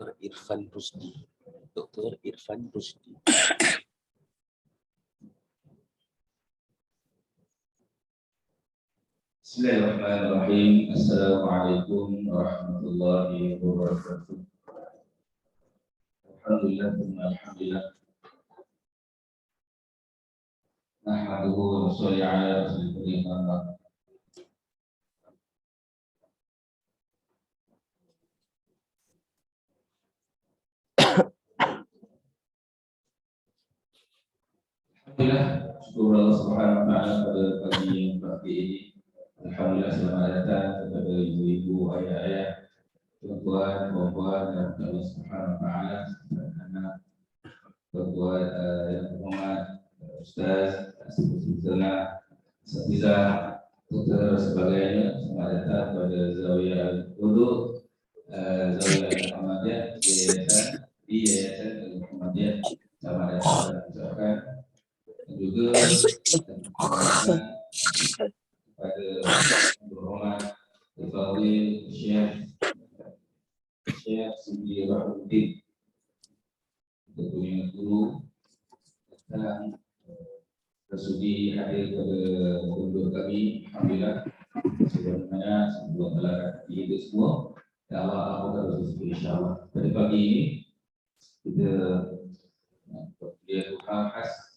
Dr. Irfan Rusdi. Dr. Irfan Rusdi. Bismillahirrahmanirrahim. Assalamualaikum warahmatullahi wabarakatuh. Alhamdulillah. Nahmaduhu wa nusalli ala rasulil karim. Alhamdulillah, syukur Allah Subhanahu wa taala pada pagi ini. Alhamdulillah, selamat datang kepada ibu-ibu, ayah-ayah, tuan-tuan, puan-puan dan Allah Subhanahu wa taala, anak tuan-tuan yang terhormat, ustaz, asatizah, dokter sebagainya. Selamat datang pada Zawiyah Al-Wudu, Zawiyah Al-Muhammadiyah, Yayasan Al-Muhammadiyah. Selamat datang dan ucapkan juga kepada berhormat Al-Fadhil Syekh Sudi Rahmuddin, kita punya guru, dan bersudi hadir pada pondok kami. Alhamdulillah, sebagaimana sebelum melakukan kita semua, dan Allah harus insyaAllah. Pada pagi ini kita dia khas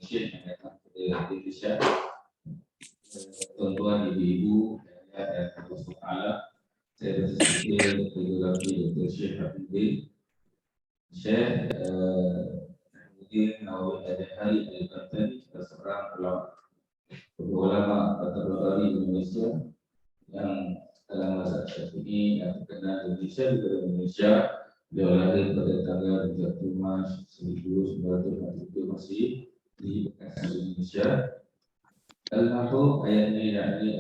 Syekh yang datang kepada Indonesia, tuan-tuan, ibu-ibu, dan Allah SWT. Saya bersedia Dr. Syekh Hafidh Syekh Hafidh Nawawi Al-Hari Al-Qantani, seorang ulama terbaik di Indonesia yang dalam masa ini yang terkenal di Indonesia, juga di Indonesia. Beliau lahir pada tanggal 1 Maret 1947, masih di Bekasi, Indonesia. Al-Mahfuz ayat ini yakni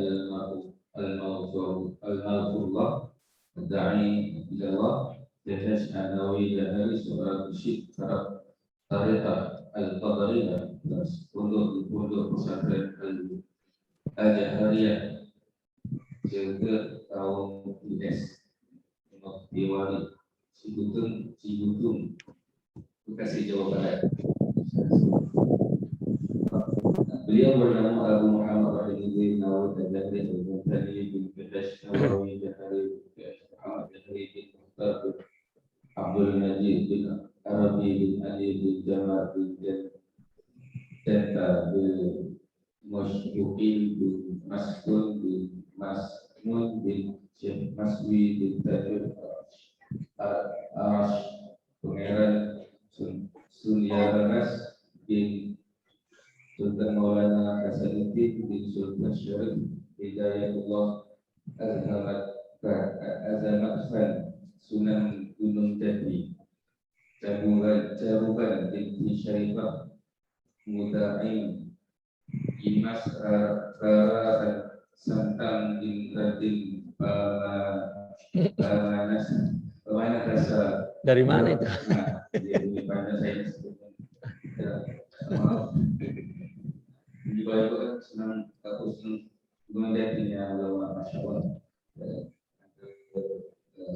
Al-Mahfuzullah Ad-Da'i ila Allah, Syekh Nawawi Al-Hari, seorang musyrik Tariqah Al-Qadariyah untuk pesantren Al-Jahariyah jaga kaum IS Diwali Cibutung, Bekasi, Jawa Barat. Beliau bernama Abu Muhammad Rahimudin Nawawi Al-Jahri Al-Muntani bin Fidash Nawawi Jahari Muhammad Jahri bin Muhtar bin Abdul Majid bin Arabi bin Ali bin Jamal bin Janta bin Mushbuqin bin Maskun bin Masmun bin Syekh Maswi bin Tajur Arash, Pangeran Sunyabanas bin Sultan Maulana Hasanuddin bin Sultan Syarif Hidayatullah Azamatkan Sunan Gunung Jati, Caruban binti Syarifah Muda'in Imas Rara Santang bin Radin Pamanas. Dari mana itu? Di mana saya di bawah itu kan senang melihatnya ulama, masya Allah,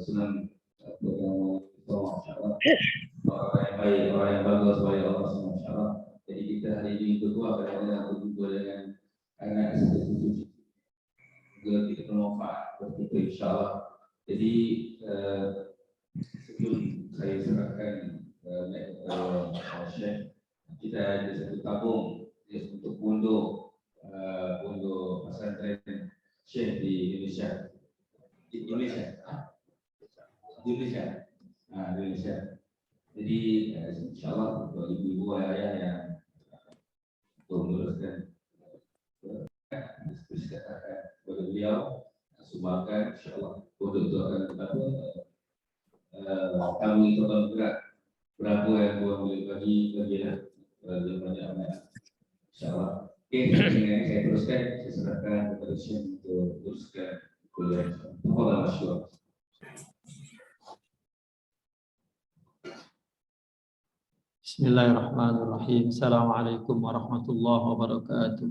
senang masya Allah, orang yang baik, orang yang bagus, oleh Allah, masya Allah. Jadi kita hari ini berdua karena berjumpa dengan anak seperti juga kita bermanfaat untuk insya Allah. Jadi sebelum saya serahkan Syekh, kita ada satu tabung untuk pondok pesantren Syekh di Indonesia. Indonesia. Jadi insyaallah untuk ibu-ibu ayah yang menguruskan kepada beliau sumbangkan insyaallah untuk akan tetap kami total berat berapa yang boleh bagi banyak insyaallah. Oke, dengan saya teruskan, saya serahkan kepada Syekh untuk teruskan kuliah. Mohon masyaallah. Bismillahirrahmanirrahim. Assalamualaikum warahmatullahi wabarakatuh.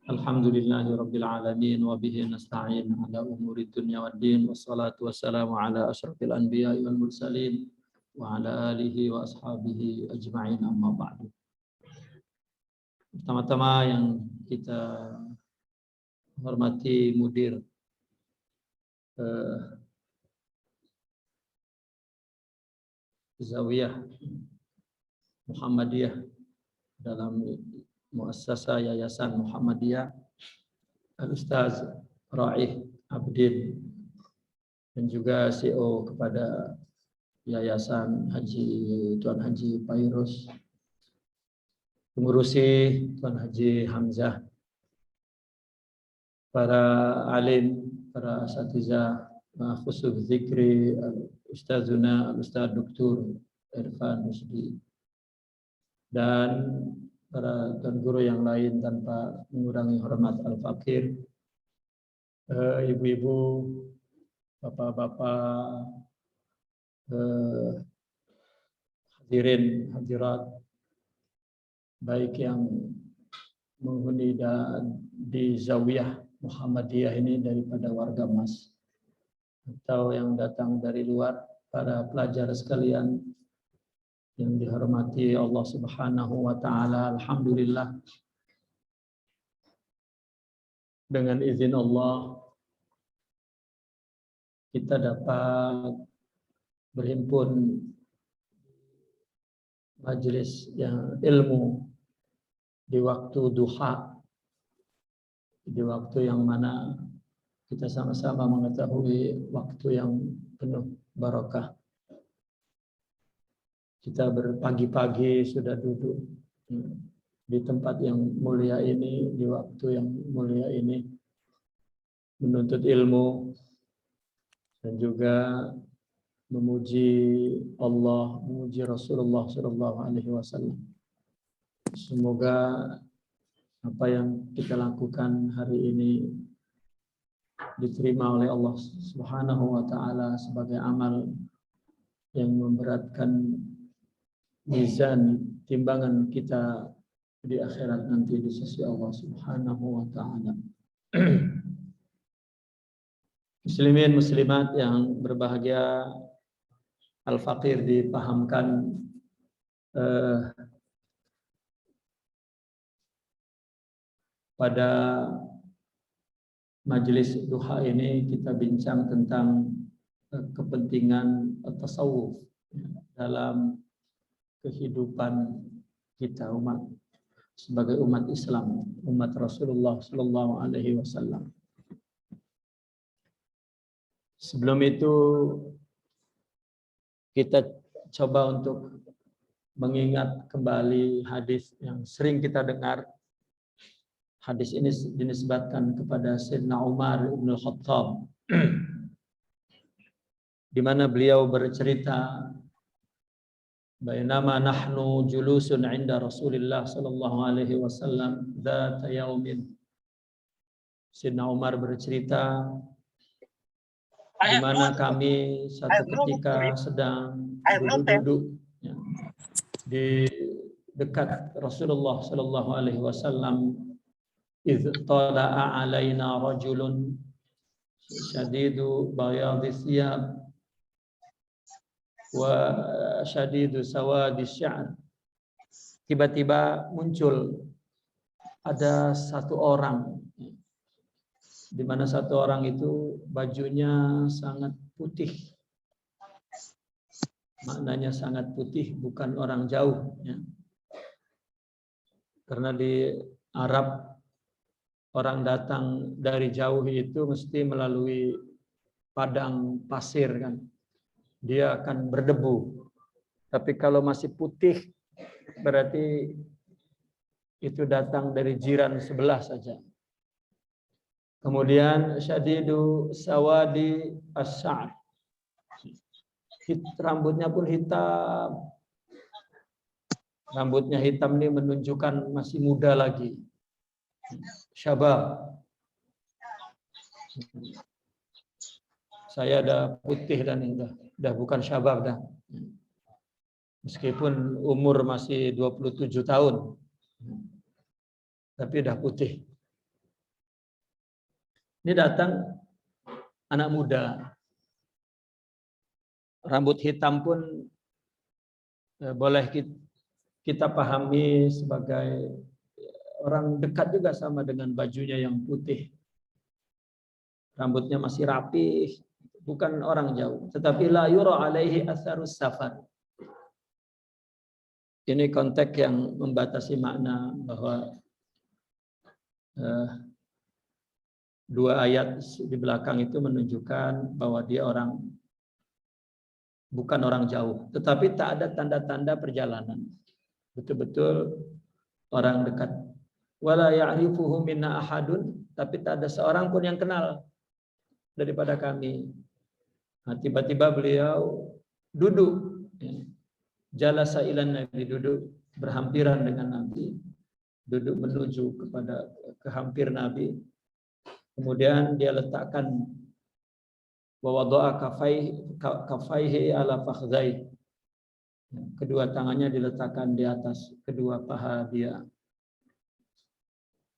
Alhamdulillahi Rabbil Alamin wa bihi nasta'in ala umuri dunya wad din wassalatu wassalamu ala asyrafil anbiya'i wal mursalin wa ala alihi wa ashabihi ajma'in amma ba'du. Pertama-tama yang kita hormati Mudir Zawiyah Muhammadiyah dalam muassasah Yayasan Muhammadiyah Al-Ustaz Raih Abdin, dan juga CEO kepada Yayasan Tuan Haji Pairus, pengurusi Tuan Haji Hamzah, para alim, para asatizah, khusus zikri, Ustazuna Ustaz Dr. Irfan Rusdi, dan para tuan guru yang lain tanpa mengurangi hormat Al-Fakir, ibu-ibu, bapak-bapak, hadirin hadirat, baik yang menghuni di Zawiyah Muhammadiyah ini daripada warga Mas atau yang datang dari luar, para pelajar sekalian yang dihormati Allah Subhanahu wa taala. Alhamdulillah, dengan izin Allah kita dapat berhimpun majelis yang ilmu di waktu duha, di waktu yang mana kita sama-sama mengetahui waktu yang penuh barakah. Kita berpagi-pagi sudah duduk di tempat yang mulia ini, di waktu yang mulia ini, menuntut ilmu dan juga memuji Allah, memuji Rasulullah SAW. Semoga apa yang kita lakukan hari ini diterima oleh Allah Subhanahu wa taala sebagai amal yang memberatkan mizan timbangan kita di akhirat nanti di sisi Allah Subhanahu wa taala. Muslimin muslimat yang berbahagia, Al-Fakir dipahamkan pada majelis duha ini kita bincang tentang kepentingan tasawuf dalam kehidupan kita sebagai umat Islam, umat Rasulullah Sallallahu Alaihi Wasallam. Sebelum itu kita coba untuk mengingat kembali hadis yang sering kita dengar. Hadis ini dinisbatkan kepada Sayyidina Umar bin Khattab, di mana beliau bercerita, bainama nahnu julusun 'inda Rasulillah sallallahu alaihi wasallam dzata yaumin. Sayyidina Umar bercerita, di mana kami satu ketika sedang duduk di dekat Rasulullah sallallahu alaihi wasallam, idz tala'a 'alaina rajulun syadidu bayadis thiyab wa syadidu sawadi sya'r. Tiba-tiba muncul ada satu orang, di mana satu orang itu bajunya sangat putih. Maknanya sangat putih, bukan orang jauh, ya. Karena di Arab orang datang dari jauh itu mesti melalui padang pasir, kan. Dia akan berdebu. Tapi kalau masih putih berarti itu datang dari jiran sebelah saja. Kemudian syadidu sawadi as-sa'd. Rambutnya pun hitam. Rambutnya hitam ini menunjukkan masih muda lagi. Syabab. Saya ada putih dan udah bukan syabab dah. Meskipun umur masih 27 tahun. Tapi udah putih. Ini datang anak muda. Rambut hitam pun boleh kita pahami sebagai orang dekat juga sama dengan bajunya yang putih. Rambutnya masih rapi, bukan orang jauh. Tetapi la yura alaihi atharus safar. Ini konteks yang membatasi makna bahwa dua ayat di belakang itu menunjukkan bahwa dia bukan orang jauh, tetapi tak ada tanda-tanda perjalanan. Betul-betul orang dekat. Wala ya'rifuhu minna ahadun, tapi tak ada seorang pun yang kenal daripada kami. Nah, tiba-tiba beliau duduk, jalasa ilan Nabi, duduk berhampiran dengan Nabi, duduk menuju ke hampir Nabi. Kemudian dia letakkan wa wada'a kafaihi ala fakhdhai. Kedua tangannya diletakkan di atas kedua paha dia.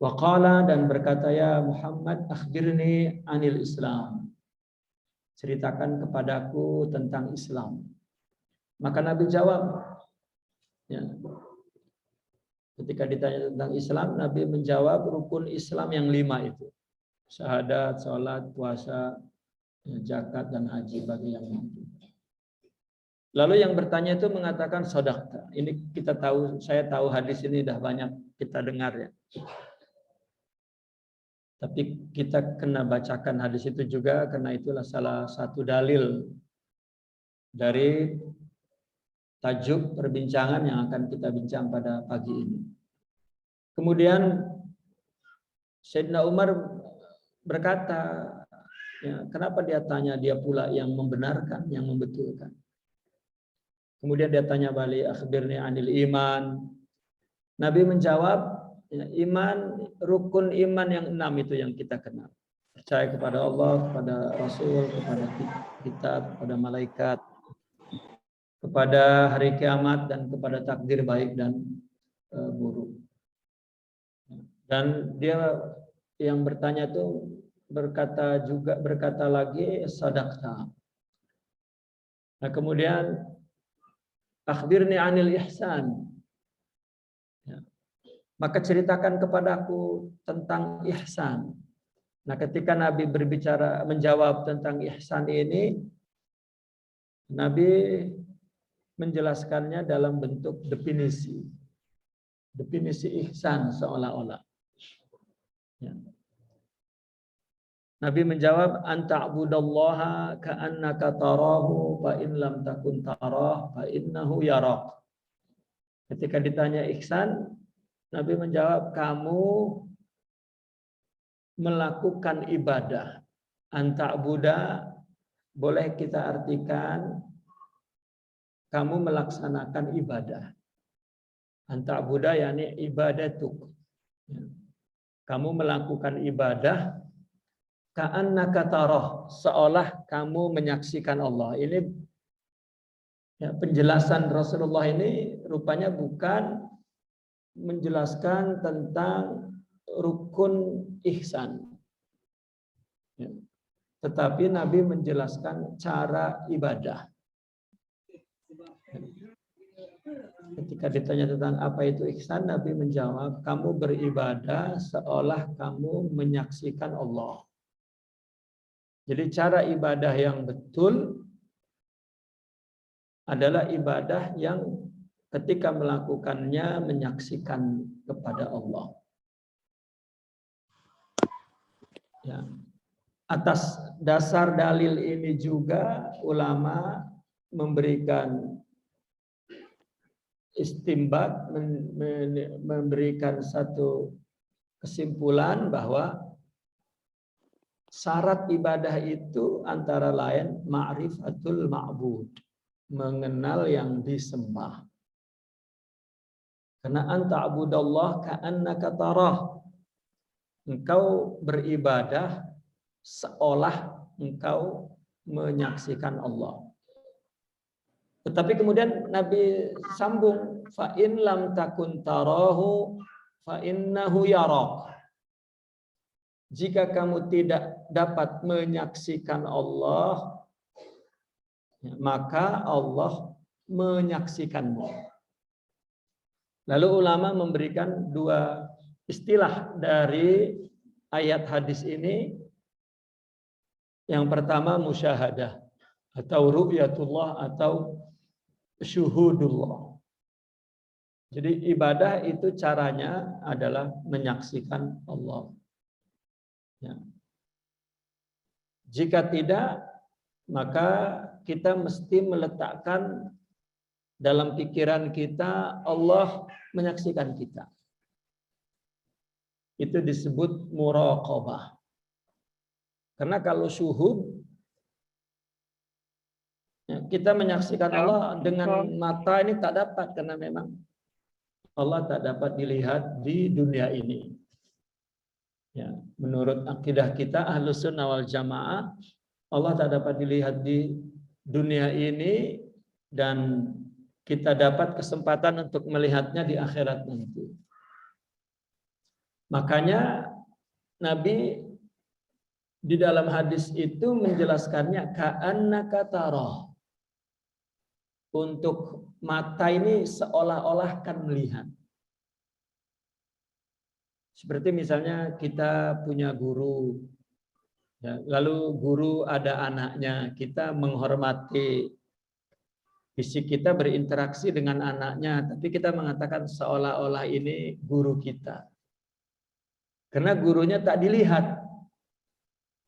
Wa qala, dan berkata, ya Muhammad, akhbirni anil Islam. Ceritakan kepadaku tentang Islam. Maka Nabi jawab, ya. Ketika ditanya tentang Islam, Nabi menjawab rukun Islam yang 5 itu. Syahadat, sholat, puasa, zakat, dan haji bagi yang mampu. Lalu yang bertanya itu mengatakan sodaqta. Ini saya tahu hadis ini dah banyak kita dengar ya. Tapi kita kena bacakan hadis itu juga karena itulah salah satu dalil dari tajuk perbincangan yang akan kita bincang pada pagi ini. Kemudian Sayyidina Umar berkata, ya, kenapa dia tanya dia pula yang membenarkan, yang membetulkan. Kemudian dia tanya balik, akhbirni anil iman. Nabi menjawab, ya, iman, rukun iman yang 6 itu yang kita kenal. Percaya kepada Allah, kepada Rasul, kepada kitab, kepada malaikat, kepada hari kiamat, dan kepada takdir baik dan buruk. Dan dia yang bertanya itu berkata lagi sadaqta. Nah, kemudian akhbirni anil ihsan. Ya. Maka ceritakan kepadaku tentang ihsan. Nah, ketika Nabi menjawab tentang ihsan ini, Nabi menjelaskannya dalam bentuk definisi. Definisi ihsan seolah-olah. Ya. Nabi menjawab, anta'budallaha ka'annaka tarahu fa in lam takun tarah fa innahu yarak. Ketika ditanya ihsan, Nabi menjawab, kamu melakukan ibadah. Anta'buda boleh kita artikan kamu melaksanakan ibadah. Anta'buda yakni ibadatuk. Kamu melakukan ibadah ka'annaka tarah, seolah kamu menyaksikan Allah. Ini ya, penjelasan Rasulullah ini rupanya bukan menjelaskan tentang rukun ihsan. Ya. Tetapi Nabi menjelaskan cara ibadah. Ketika ditanya tentang apa itu ihsan, Nabi menjawab, kamu beribadah seolah kamu menyaksikan Allah. Jadi cara ibadah yang betul adalah ibadah yang ketika melakukannya menyaksikan kepada Allah. Ya. Atas dasar dalil ini juga ulama memberikan istimbat, memberikan satu kesimpulan bahwa syarat ibadah itu antara lain ma'rifatul ma'bud, mengenal yang disembah. Karena anta'budallah ka'annaka tarah, engkau beribadah seolah engkau menyaksikan Allah. Tetapi kemudian Nabi sambung, fa in lam takun tarahu fa innahu yarak. jika kamu tidak dapat menyaksikan Allah, maka Allah menyaksikanmu. Lalu ulama memberikan dua istilah dari ayat hadis ini. Yang pertama musyahadah atau ru'yatullah atau syuhudullah. Jadi ibadah itu caranya adalah menyaksikan Allah. Ya. Jika tidak, maka kita mesti meletakkan dalam pikiran kita Allah menyaksikan kita. Itu disebut muraqabah. Karena kalau syuhud, kita menyaksikan Allah dengan mata ini tak dapat, karena memang Allah tak dapat dilihat di dunia ini. Ya, menurut akidah kita Ahlus Sunnah wal Jamaah, Allah tak dapat dilihat di dunia ini dan kita dapat kesempatan untuk melihatnya di akhirat nanti. Makanya Nabi di dalam hadis itu menjelaskannya ka'annaka tarah. Untuk mata ini seolah-olah kan melihat. Seperti misalnya kita punya guru, ya, lalu guru ada anaknya, kita menghormati, fisik kita berinteraksi dengan anaknya, tapi kita mengatakan seolah-olah ini guru kita. Karena gurunya tak dilihat.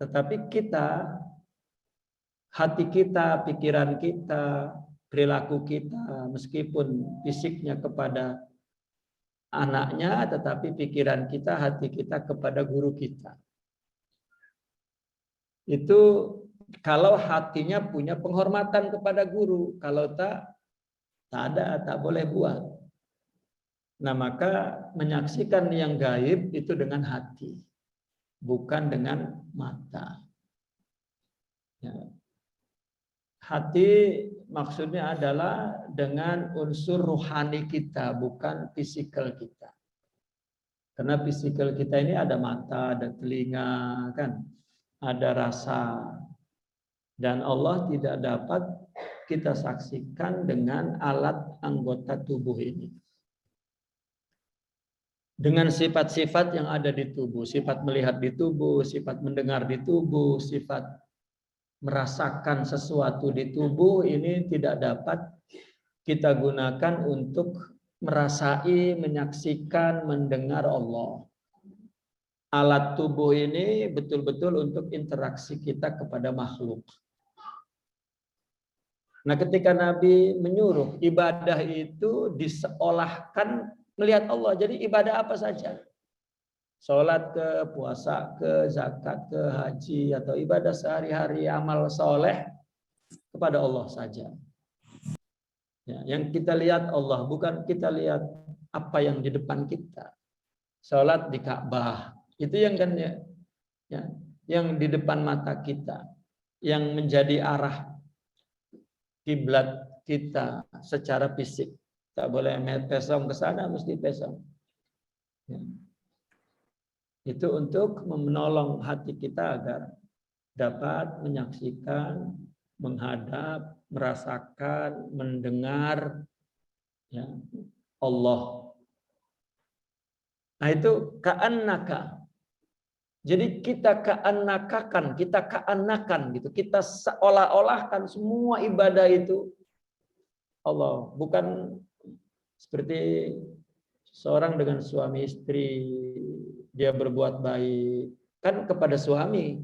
Tetapi kita, hati kita, pikiran kita, perilaku kita, meskipun fisiknya kepada anaknya, tetapi pikiran kita, hati kita kepada guru kita. Itu kalau hatinya punya penghormatan kepada guru, kalau tak ada, tak boleh buat. Nah, maka menyaksikan yang gaib itu dengan hati, bukan dengan mata. Ya. Hati maksudnya adalah dengan unsur rohani kita, bukan fisikal kita. Karena fisikal kita ini ada mata, ada telinga, kan, ada rasa. Dan Allah tidak dapat kita saksikan dengan alat anggota tubuh ini. Dengan sifat-sifat yang ada di tubuh, sifat melihat di tubuh, sifat mendengar di tubuh, sifat merasakan sesuatu di tubuh, ini tidak dapat kita gunakan untuk merasai, menyaksikan, mendengar Allah. Alat tubuh ini betul-betul untuk interaksi kita kepada makhluk. Nah, ketika Nabi menyuruh ibadah itu diseolahkan melihat Allah. Jadi ibadah apa saja. Sholat ke, puasa ke, zakat ke, haji, atau ibadah sehari-hari, amal soleh kepada Allah saja. Ya, yang kita lihat Allah, bukan kita lihat apa yang di depan kita. Sholat di Ka'bah, itu yang kan ya, yang di depan mata kita, yang menjadi arah kiblat kita secara fisik. Tak boleh pesong ke sana, mesti pesong. Ya. Itu untuk menolong hati kita agar dapat menyaksikan, menghadap, merasakan, mendengar, ya, Allah. Nah itu ka'annaka. Jadi kita ka'annakakan, kita ka'annakan gitu. Kita seolah-olahkan semua ibadah itu Allah, bukan seperti seorang dengan suami istri, dia berbuat baik kan kepada suami,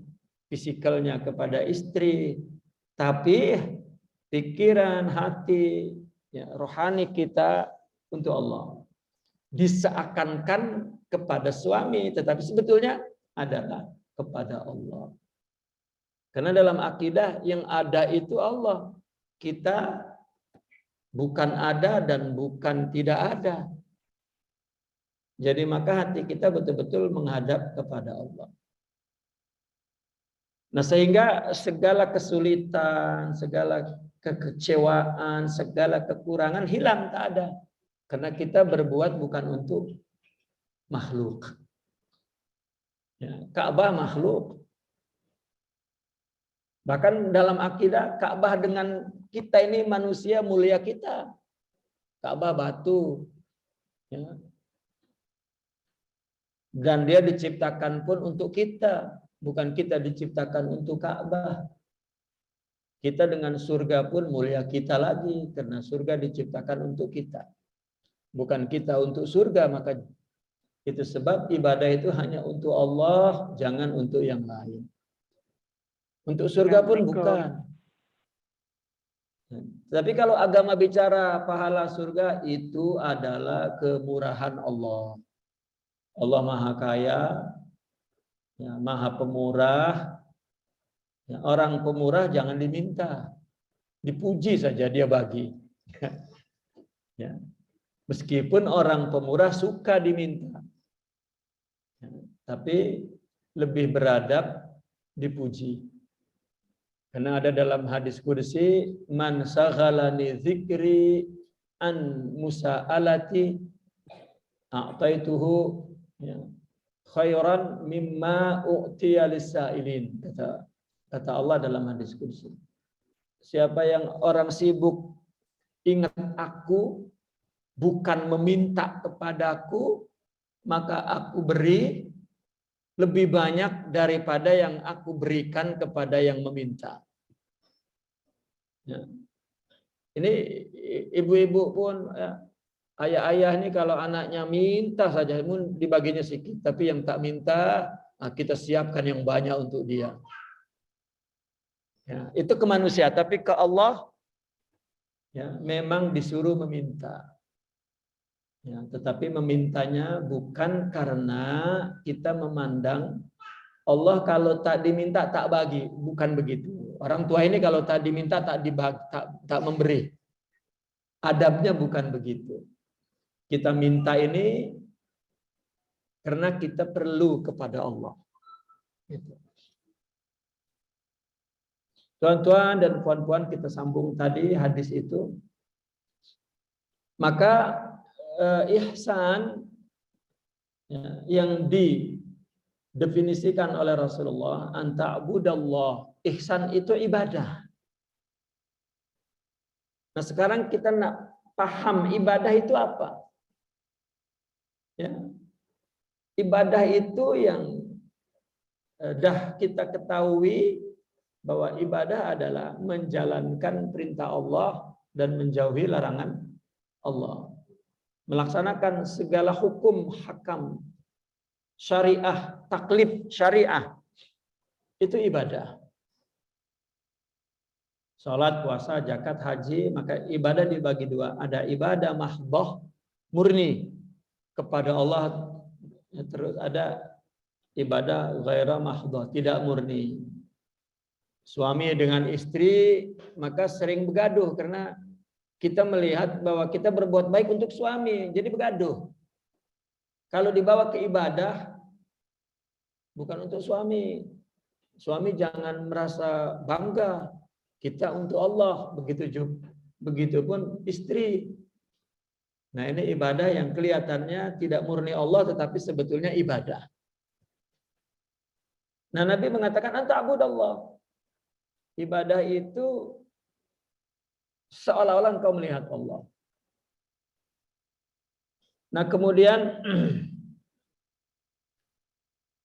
fisikalnya kepada istri, tapi pikiran, hati, ya, rohani kita untuk Allah. Diseakankan kepada suami, tetapi sebetulnya adalah kepada Allah. Karena dalam akidah yang ada itu Allah. Kita bukan ada dan bukan tidak ada. Jadi maka hati kita betul-betul menghadap kepada Allah. Nah, sehingga segala kesulitan, segala kekecewaan, segala kekurangan hilang, tak ada. Karena kita berbuat bukan untuk makhluk. Ya, Ka'bah makhluk. Bahkan dalam akidah Ka'bah dengan kita ini manusia mulia kita. Ka'bah batu. Ya. Dan dia diciptakan pun untuk kita. Bukan kita diciptakan untuk Ka'bah. Kita dengan surga pun mulia kita lagi. Karena surga diciptakan untuk kita. Bukan kita untuk surga. Maka itu sebab ibadah itu hanya untuk Allah. Jangan untuk yang lain. Untuk surga pun bukan. Tapi kalau agama bicara pahala surga, itu adalah kemurahan Allah. Allah Maha Kaya, ya, Maha Pemurah. Ya, orang pemurah jangan diminta, dipuji saja dia bagi. Ya. Meskipun orang pemurah suka diminta, ya, tapi lebih beradab dipuji. Karena ada dalam hadis qudsi, man saghalani dzikri an musa'alati a'taituhu ya, khairan mimma u'tiya lis-sa'ilin. Kata Allah dalam hadis qudsi. Siapa yang orang sibuk ingat aku, bukan meminta kepadaku, maka aku beri lebih banyak daripada yang aku berikan kepada yang meminta. Ya. Ini ibu-ibu pun, ya, ayah-ayah ini kalau anaknya minta saja, dibaginya sedikit. Tapi yang tak minta, kita siapkan yang banyak untuk dia. Ya, itu ke manusia, tapi ke Allah, ya, memang disuruh meminta. Ya, tetapi memintanya bukan karena kita memandang Allah kalau tak diminta tak bagi, bukan begitu. Orang tua ini kalau tak diminta tak dibagi, tak memberi. Adabnya bukan begitu. Kita minta ini karena kita perlu kepada Allah. Gitu. Tuan-tuan dan puan-puan, kita sambung tadi hadis itu. Maka ihsan yang didefinisikan oleh Rasulullah, anta'budallah, ihsan itu ibadah. Nah, sekarang kita nak paham ibadah itu apa? Ya. Ibadah itu yang dah kita ketahui bahwa ibadah adalah menjalankan perintah Allah dan menjauhi larangan Allah. Melaksanakan segala hukum hakam syariah, taklif syariah, itu ibadah. Salat, puasa, zakat, haji, maka ibadah dibagi dua. Ada ibadah mahdhah, murni kepada Allah, terus ada ibadah ghaira mahdhah, tidak murni. Suami dengan istri maka sering begaduh karena kita melihat bahwa kita berbuat baik untuk suami, jadi begaduh. Kalau dibawa ke ibadah bukan untuk suami. Suami jangan merasa bangga, kita untuk Allah, begitupun istri. Nah, ini ibadah yang kelihatannya tidak murni Allah tetapi sebetulnya ibadah. Nah, Nabi mengatakan anta'budallah. Ibadah itu seolah-olah engkau melihat Allah. Nah, kemudian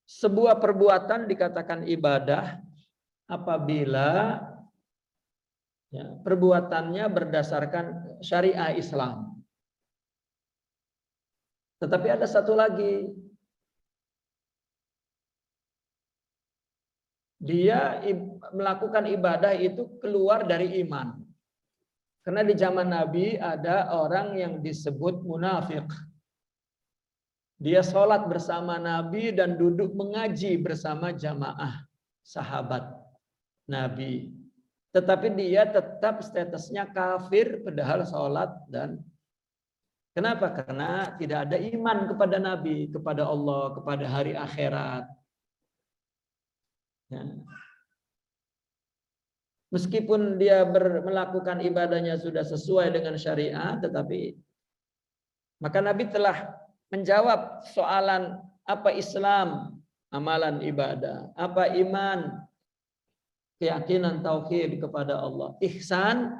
sebuah perbuatan dikatakan ibadah apabila ya, perbuatannya berdasarkan syariah Islam. Tetapi ada satu lagi, dia melakukan ibadah itu keluar dari iman. Karena di zaman Nabi ada orang yang disebut munafik. Dia sholat bersama Nabi dan duduk mengaji bersama jamaah sahabat Nabi. Tetapi dia tetap statusnya kafir padahal sholat dan kenapa? Karena tidak ada iman kepada Nabi, kepada Allah, kepada hari akhirat. Ya. Meskipun dia melakukan ibadahnya sudah sesuai dengan syariat, tetapi maka Nabi telah menjawab soalan apa Islam amalan ibadah. Apa iman? Keyakinan tauhid kepada Allah. Ihsan.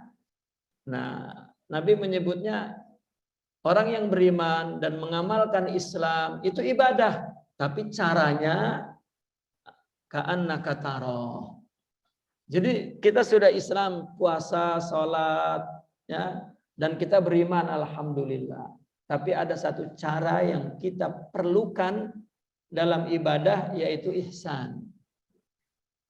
Nah, Nabi menyebutnya orang yang beriman dan mengamalkan Islam itu ibadah, tapi caranya ka'annaka tara. Jadi kita sudah Islam, puasa, sholat, ya, dan kita beriman, alhamdulillah. Tapi ada satu cara yang kita perlukan dalam ibadah, yaitu ihsan.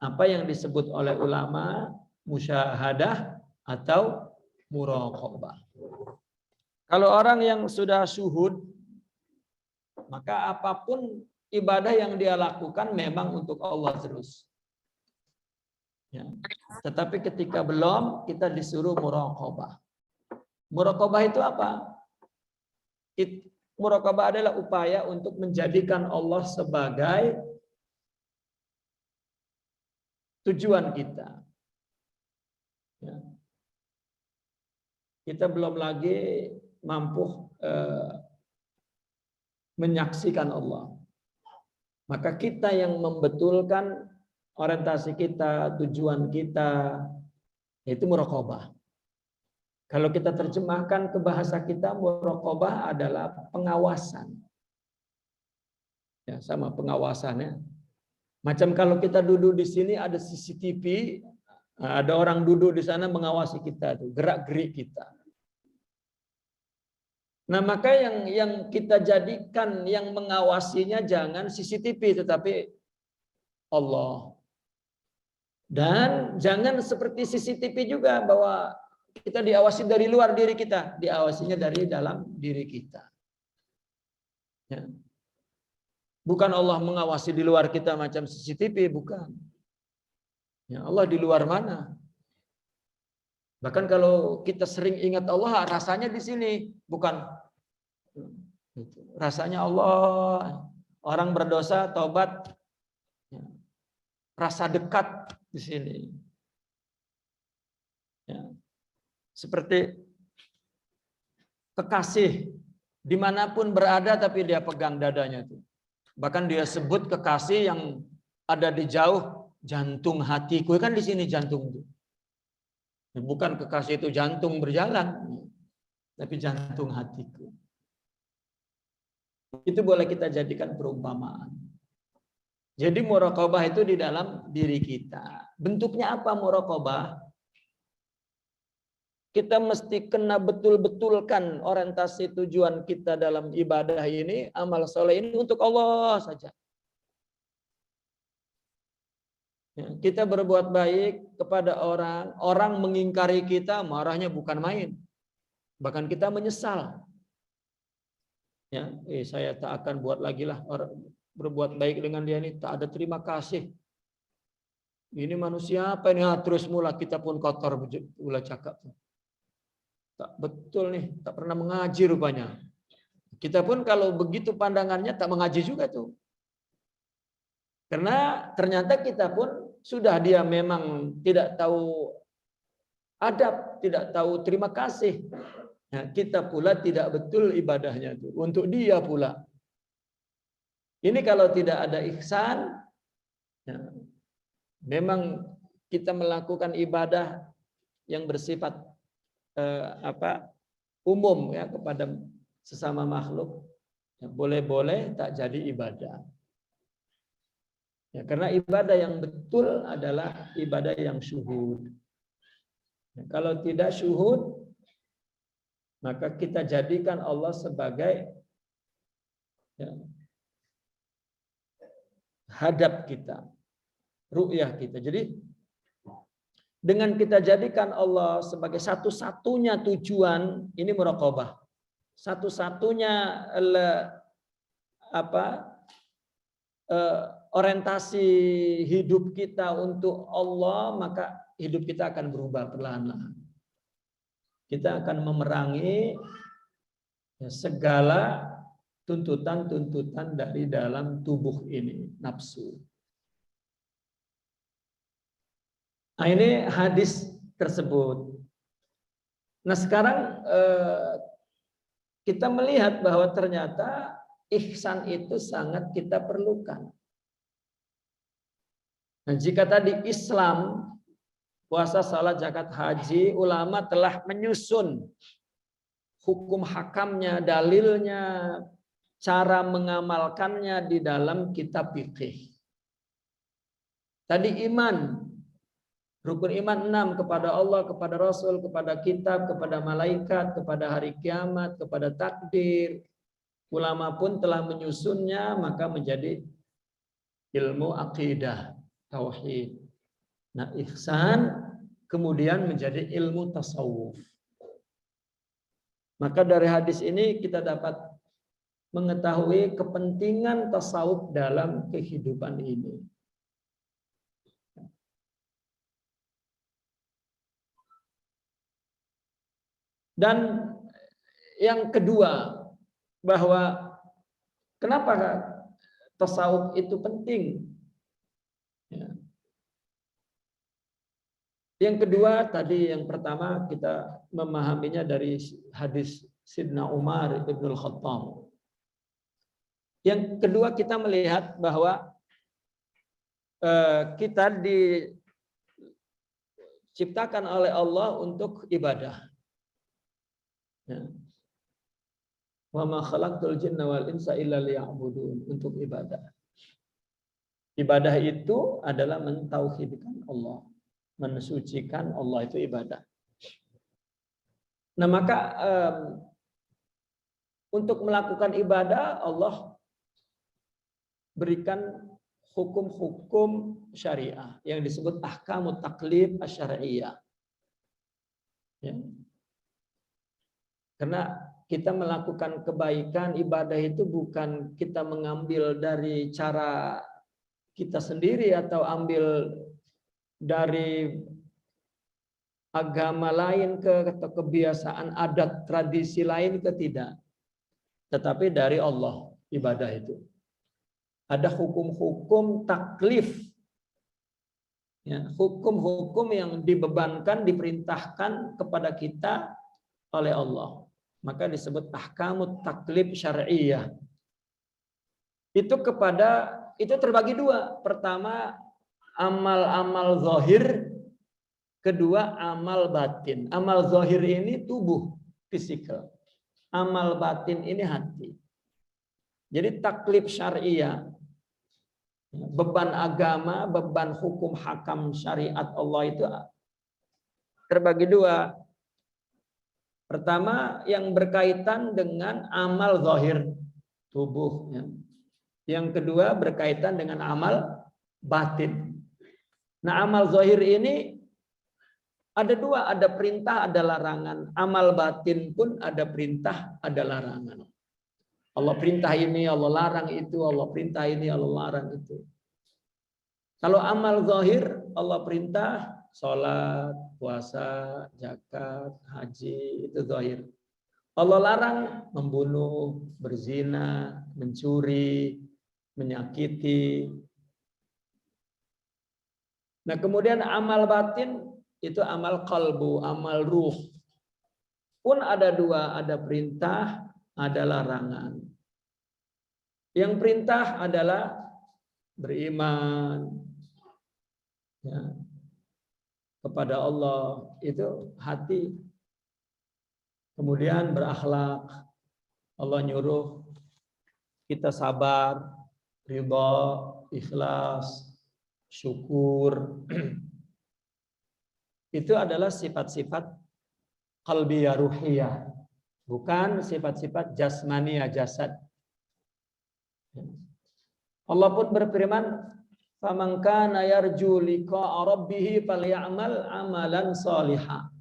Apa yang disebut oleh ulama musyahadah atau muraqabah. Kalau orang yang sudah syuhud, maka apapun ibadah yang dia lakukan memang untuk Allah terus. Ya. Tetapi ketika belum, kita disuruh muraqabah. Muraqabah itu apa? Muraqabah adalah upaya untuk menjadikan Allah sebagai tujuan kita. Ya. Kita belum lagi mampu menyaksikan Allah. Maka kita yang membetulkan orientasi kita, tujuan kita, yaitu muraqabah. Kalau kita terjemahkan ke bahasa kita, muraqabah adalah pengawasan. Ya, sama pengawasannya. Macam kalau kita duduk di sini ada CCTV, ada orang duduk di sana mengawasi kita, gerak-gerik kita. Nah, maka yang kita jadikan yang mengawasinya jangan CCTV, tetapi Allah. Dan jangan seperti CCTV juga bahwa kita diawasi dari luar diri kita, diawasinya dari dalam diri kita. Ya. Bukan Allah mengawasi di luar kita macam CCTV, bukan. Ya, Allah di luar mana? Bahkan kalau kita sering ingat Allah, rasanya di sini, bukan. Rasanya Allah, orang berdosa, taubat, rasa dekat di sini. Ya. Seperti kekasih dimanapun berada tapi dia pegang dadanya itu. Bahkan dia sebut kekasih yang ada di jauh, jantung hatiku, kan di sini jantung itu. Bukan kekasih itu jantung berjalan, tapi jantung hatiku. Itu boleh kita jadikan perumpamaan. Jadi muraqabah itu di dalam diri kita. Bentuknya apa muraqabah? Kita mesti kena betul-betulkan orientasi tujuan kita dalam ibadah ini, amal soleh ini untuk Allah saja. Ya, kita berbuat baik kepada orang, orang mengingkari kita, marahnya bukan main. Bahkan kita menyesal. Ya, saya tak akan buat lagi lah berbuat baik dengan dia ini, tak ada terima kasih. Ini manusia apa ini? Terus mula kita pun kotor pula cakap. Tak betul nih, tak pernah mengaji rupanya. Kita pun kalau begitu pandangannya tak mengaji juga tuh. Karena ternyata kita pun sudah dia memang tidak tahu adab, tidak tahu terima kasih. Nah, kita pula tidak betul ibadahnya tuh untuk dia pula. Ini kalau tidak ada ihsan, ya, memang kita melakukan ibadah yang bersifat umum ya kepada sesama makhluk, ya, boleh-boleh tak jadi ibadah. Ya, karena ibadah yang betul adalah ibadah yang syuhud. Ya, kalau tidak syuhud, maka kita jadikan Allah sebagai ya, hadap kita, ru'yah kita. Jadi dengan kita jadikan Allah sebagai satu-satunya tujuan, ini muraqabah. Satu-satunya orientasi hidup kita untuk Allah, maka hidup kita akan berubah perlahan-lahan. Kita akan memerangi segala tuntutan-tuntutan dari dalam tubuh ini, nafsu. Nah, ini hadis tersebut. Nah, sekarang kita melihat bahwa ternyata ihsan itu sangat kita perlukan. Nah, jika tadi Islam, puasa, salat, zakat, haji, ulama telah menyusun hukum hakamnya, dalilnya, cara mengamalkannya di dalam kitab fikih. Tadi iman, rukun iman 6, kepada Allah, kepada Rasul, kepada kitab, kepada malaikat, kepada hari kiamat, kepada takdir. Ulama pun telah menyusunnya, maka menjadi ilmu akidah, tauhid. Nah, ihsan kemudian menjadi ilmu tasawuf. Maka dari hadis ini kita dapat mengetahui kepentingan tasawuf dalam kehidupan ini. Dan yang kedua, bahwa kenapa tasawuf itu penting? Yang kedua tadi, yang pertama kita memahaminya dari hadis Sidna Umar Ibn Khattab. Yang kedua kita melihat bahwa kita diciptakan oleh Allah untuk ibadah. Wa ma khalaqtul jinna wal insa illa liya'budun, untuk ibadah. Ibadah itu adalah mentauhidkan Allah, mensucikan Allah, itu ibadah. Nah, maka untuk melakukan ibadah Allah berikan hukum-hukum syariah yang disebut ahkamut taklif asy-syar'iyyah. Ya. Karena kita melakukan kebaikan, ibadah itu bukan kita mengambil dari cara kita sendiri atau ambil dari agama lain atau kebiasaan adat tradisi lain, tidak. Tetapi dari Allah ibadah itu. Ada hukum-hukum taklif. Ya, hukum-hukum yang dibebankan, diperintahkan kepada kita oleh Allah. Maka disebut ahkamut taklif syar'iyyah. Itu terbagi dua. Pertama, amal-amal zahir. Kedua, amal batin. Amal zahir ini tubuh, fisikal. Amal batin ini hati. Jadi taklif syar'iyyah, beban agama, beban hukum hakam syariat Allah itu terbagi dua. Pertama, yang berkaitan dengan amal zahir, tubuh. Yang kedua, berkaitan dengan amal batin. Nah, amal zahir ini ada dua, ada perintah, ada larangan. Amal batin pun ada perintah, ada larangan. Allah perintah ini, Allah larang itu, Allah perintah ini, Allah larang itu. Kalau amal zahir, Allah perintah, sholat, puasa, zakat, haji, itu zahir. Allah larang membunuh, berzina, mencuri, menyakiti. Nah, kemudian amal batin itu amal kalbu, amal ruh. Pun ada dua, ada perintah, ada larangan. Yang perintah adalah beriman kepada Allah, itu hati. Kemudian berakhlak. Allah nyuruh kita sabar, ridha, ikhlas, syukur. Itu adalah sifat-sifat qalbiyah ruhiyah, bukan sifat-sifat jasmaniyah, jasad. Allah pun berfirman, "Faman kana yarju liqa'a rabbih falyamal amalan shalihan."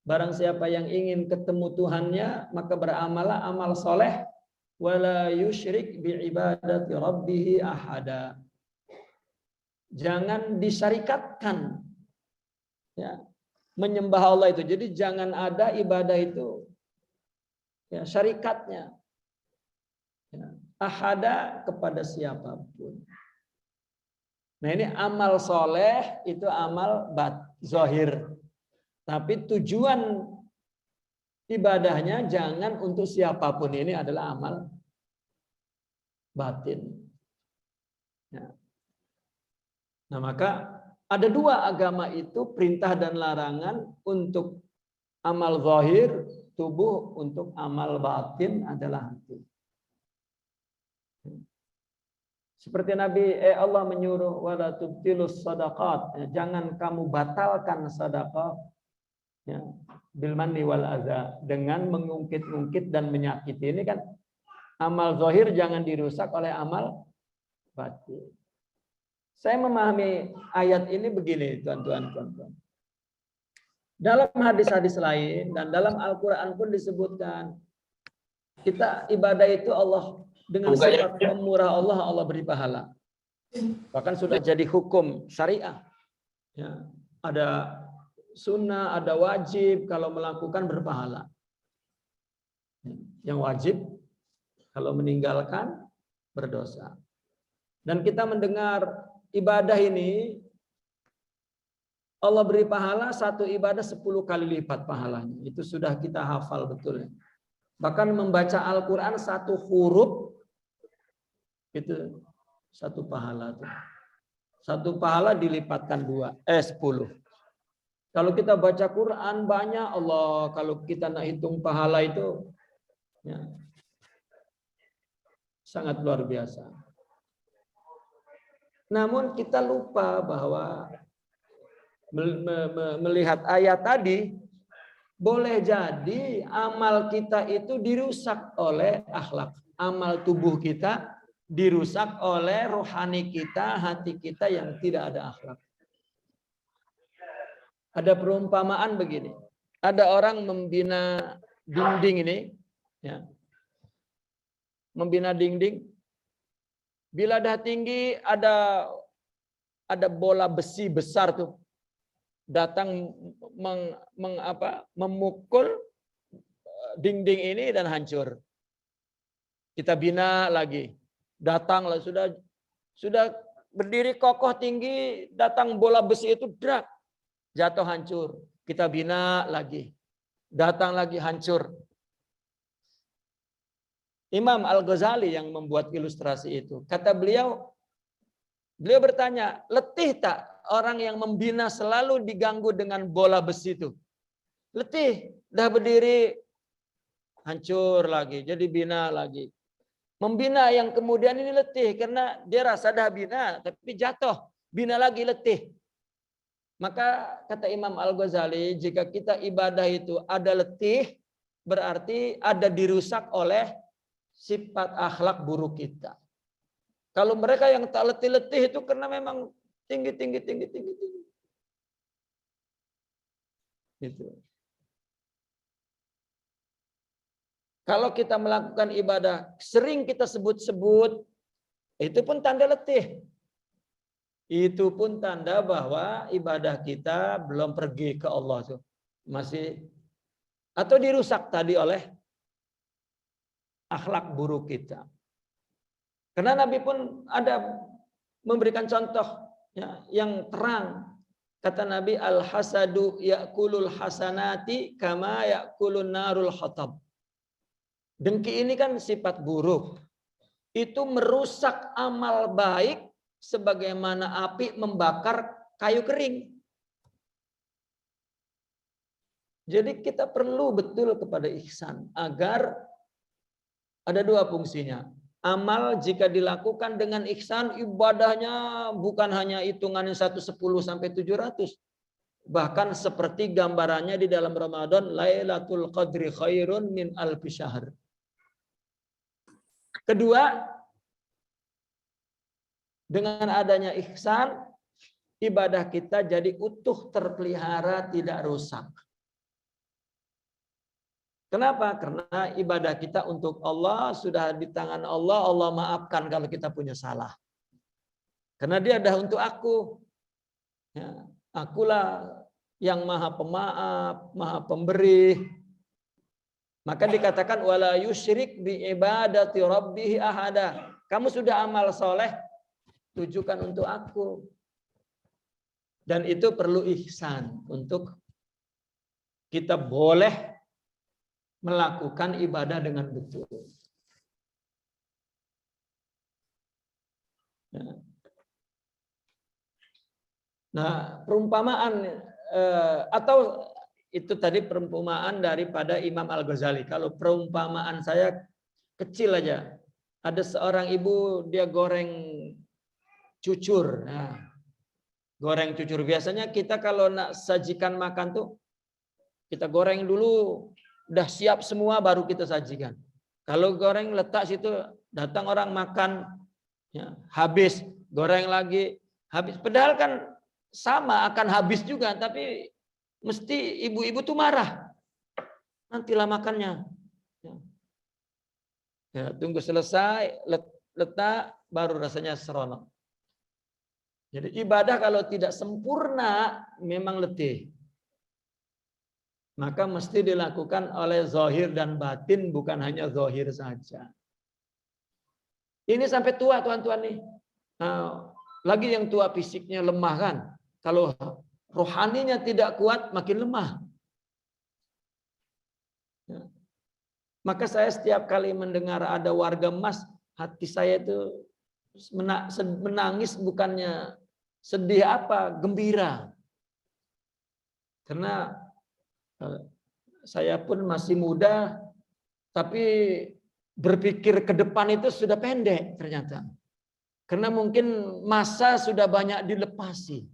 Barang siapa yang ingin ketemu Tuhannya, maka beramalah amal soleh, wala yusyrik biibadati rabbih ahada. Jangan disyarikatkan, ya, menyembah Allah itu. Jadi jangan ada ibadah itu, ya, syarikatnya, ya, ahada, kepada siapapun. Nah, ini amal soleh itu amal zahir. Tapi tujuan ibadahnya jangan untuk siapapun, ini adalah amal batin. Ya. Nah, maka ada dua agama itu, perintah dan larangan untuk amal zahir tubuh, untuk amal batin adalah hati. Seperti Allah menyuruh wala tubtilus sadaqat, jangan kamu batalkan sedekah ya, bil manni wal adza, dengan mengungkit-ungkit dan menyakiti. Ini kan amal zahir jangan dirusak oleh amal batin. Saya memahami ayat ini begini, tuan-tuan. Dalam hadis-hadis lain dan dalam Al-Quran pun disebutkan, kita ibadah itu Allah dengan sifat pemurah Allah beri pahala. Bahkan sudah jadi hukum syariah. Ya, ada sunnah, ada wajib, kalau melakukan berpahala. Yang wajib, kalau meninggalkan berdosa. Dan kita mendengar ibadah ini, Allah beri pahala, satu ibadah 10 kali lipat pahalanya. Itu sudah kita hafal betul. Bahkan membaca Al-Quran satu huruf, itu satu pahala. Satu pahala dilipatkan 10. Kalau kita baca Quran banyak, Allah, kalau kita nak hitung pahala itu ya, sangat luar biasa. Namun kita lupa bahwa melihat ayat tadi, boleh jadi amal kita itu dirusak oleh akhlak. Amal tubuh kita dirusak oleh rohani kita, hati kita yang tidak ada akhlak. Ada perumpamaan begini. Ada orang membina dinding ini, ya, membina dinding. Bila dah tinggi, ada bola besi besar tuh datang memukul dinding ini dan hancur. Kita bina lagi, datanglah sudah berdiri kokoh tinggi, datang bola besi itu drak, jatuh hancur. Kita bina lagi, datang lagi hancur. Imam Al-Ghazali yang membuat ilustrasi itu, kata beliau bertanya, letih tak orang yang membina selalu diganggu dengan bola besi itu? Letih, dah berdiri hancur lagi, jadi bina lagi. Membina yang kemudian ini letih karena dia rasa dah bina tapi jatuh, bina lagi letih. Maka kata Imam Al-Ghazali, jika kita ibadah itu ada letih, berarti ada dirusak oleh sifat akhlak buruk kita. Kalau mereka yang tak letih-letih itu karena memang tinggi. Itu. Kalau kita melakukan ibadah, sering kita sebut-sebut, itu pun tanda letih. Itu pun tanda bahwa ibadah kita belum pergi ke Allah. Masih, atau dirusak tadi oleh akhlak buruk kita. Karena Nabi pun ada memberikan contoh ya, yang terang. Kata Nabi, al-hasadu ya'kulul hasanati kama ya'kulun narul hatab. Dengki ini kan sifat buruk. Itu merusak amal baik sebagaimana api membakar kayu kering. Jadi kita perlu betul kepada ihsan agar ada dua fungsinya. Amal jika dilakukan dengan ihsan, ibadahnya bukan hanya hitungannya 110 sampai 700. Bahkan seperti gambarannya di dalam Ramadan, Lailatul Qadri khairun min alfi syahr. Kedua, dengan adanya ihsan, ibadah kita jadi utuh, terpelihara, tidak rusak. Kenapa? Karena ibadah kita untuk Allah, sudah di tangan Allah, Allah maafkan kalau kita punya salah. Karena dia dah untuk aku. Ya, akulah yang maha pemaaf, maha pemberi. Maka dikatakan, wala yusyrik bi ibadati rabbih ahada. Kamu sudah amal soleh, tujukan untuk aku. Dan itu perlu ihsan untuk kita boleh melakukan ibadah dengan betul. Ya. Nah, perumpamaan atau itu tadi perumpamaan daripada Imam Al-Ghazali. Kalau perumpamaan saya kecil aja. Ada seorang ibu, dia goreng cucur. Nah, goreng cucur. Biasanya kita kalau nak sajikan makan tuh, kita goreng dulu, udah siap semua baru kita sajikan. Kalau goreng letak situ, datang orang makan, ya, habis, goreng lagi, habis. Padahal kan sama akan habis juga, tapi mesti ibu-ibu tuh marah. Nantilah makannya. Ya, tunggu selesai, letak, baru rasanya seronok. Jadi ibadah kalau tidak sempurna memang letih. Maka mesti dilakukan oleh zahir dan batin, bukan hanya zahir saja. Ini sampai tua tuan-tuan nih. Nah, lagi yang tua fisiknya lemah kan. Kalau rohaninya tidak kuat makin lemah. Ya. Maka saya setiap kali mendengar ada warga emas, hati saya itu menangis, bukannya sedih apa, gembira. Karena saya pun masih muda, tapi berpikir ke depan itu sudah pendek ternyata. Karena mungkin masa sudah banyak dilepasi.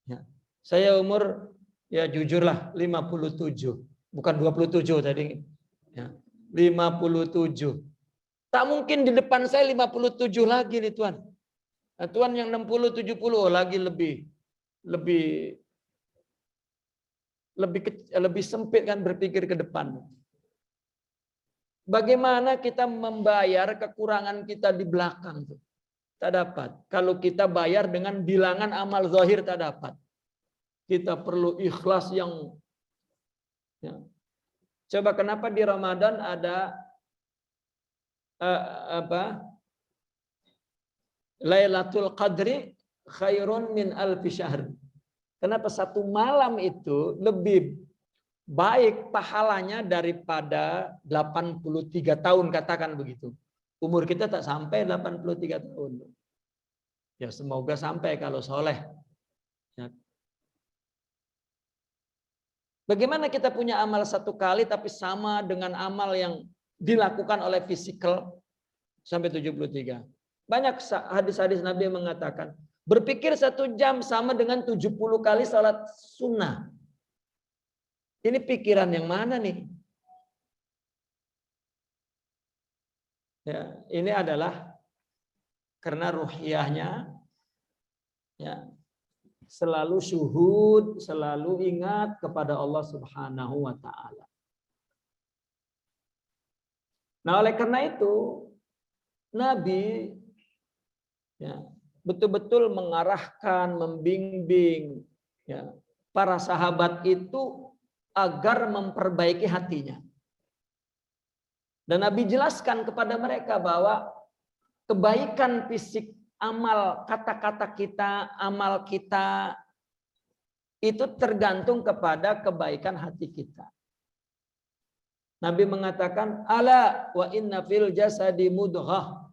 Ya. Saya umur, ya jujurlah, 57. Bukan 27 tadi. Ya, 57. Tak mungkin di depan saya 57 lagi nih Tuan. Nah, Tuan yang 60, 70 lagi lebih sempit kan berpikir ke depan. Bagaimana kita membayar kekurangan kita di belakang tuh? Tak dapat. Kalau kita bayar dengan bilangan amal zahir tak dapat. Kita perlu ikhlas yang ya. Coba kenapa di Ramadan ada Lailatul Qadri khairun min alfi syahr. Kenapa satu malam itu lebih baik pahalanya daripada 83 tahun, katakan begitu. Umur kita tak sampai 83 tahun. Ya semoga sampai kalau soleh. Ya. Bagaimana kita punya amal satu kali tapi sama dengan amal yang dilakukan oleh fisikal sampai 73. Banyak hadis-hadis Nabi yang mengatakan, berpikir 1 jam sama dengan 70 kali salat sunnah. Ini pikiran yang mana nih? Ya, ini adalah karena ruhiyahnya ya, selalu syuhud, selalu ingat kepada Allah Subhanahu wa taala. Nah, oleh karena itu Nabi ya, betul-betul mengarahkan, membimbing ya, para sahabat itu agar memperbaiki hatinya. Dan Nabi jelaskan kepada mereka bahwa kebaikan fisik, amal, kata-kata kita, amal kita itu tergantung kepada kebaikan hati kita. Nabi mengatakan, ala wa inna fil jasadi mudghah.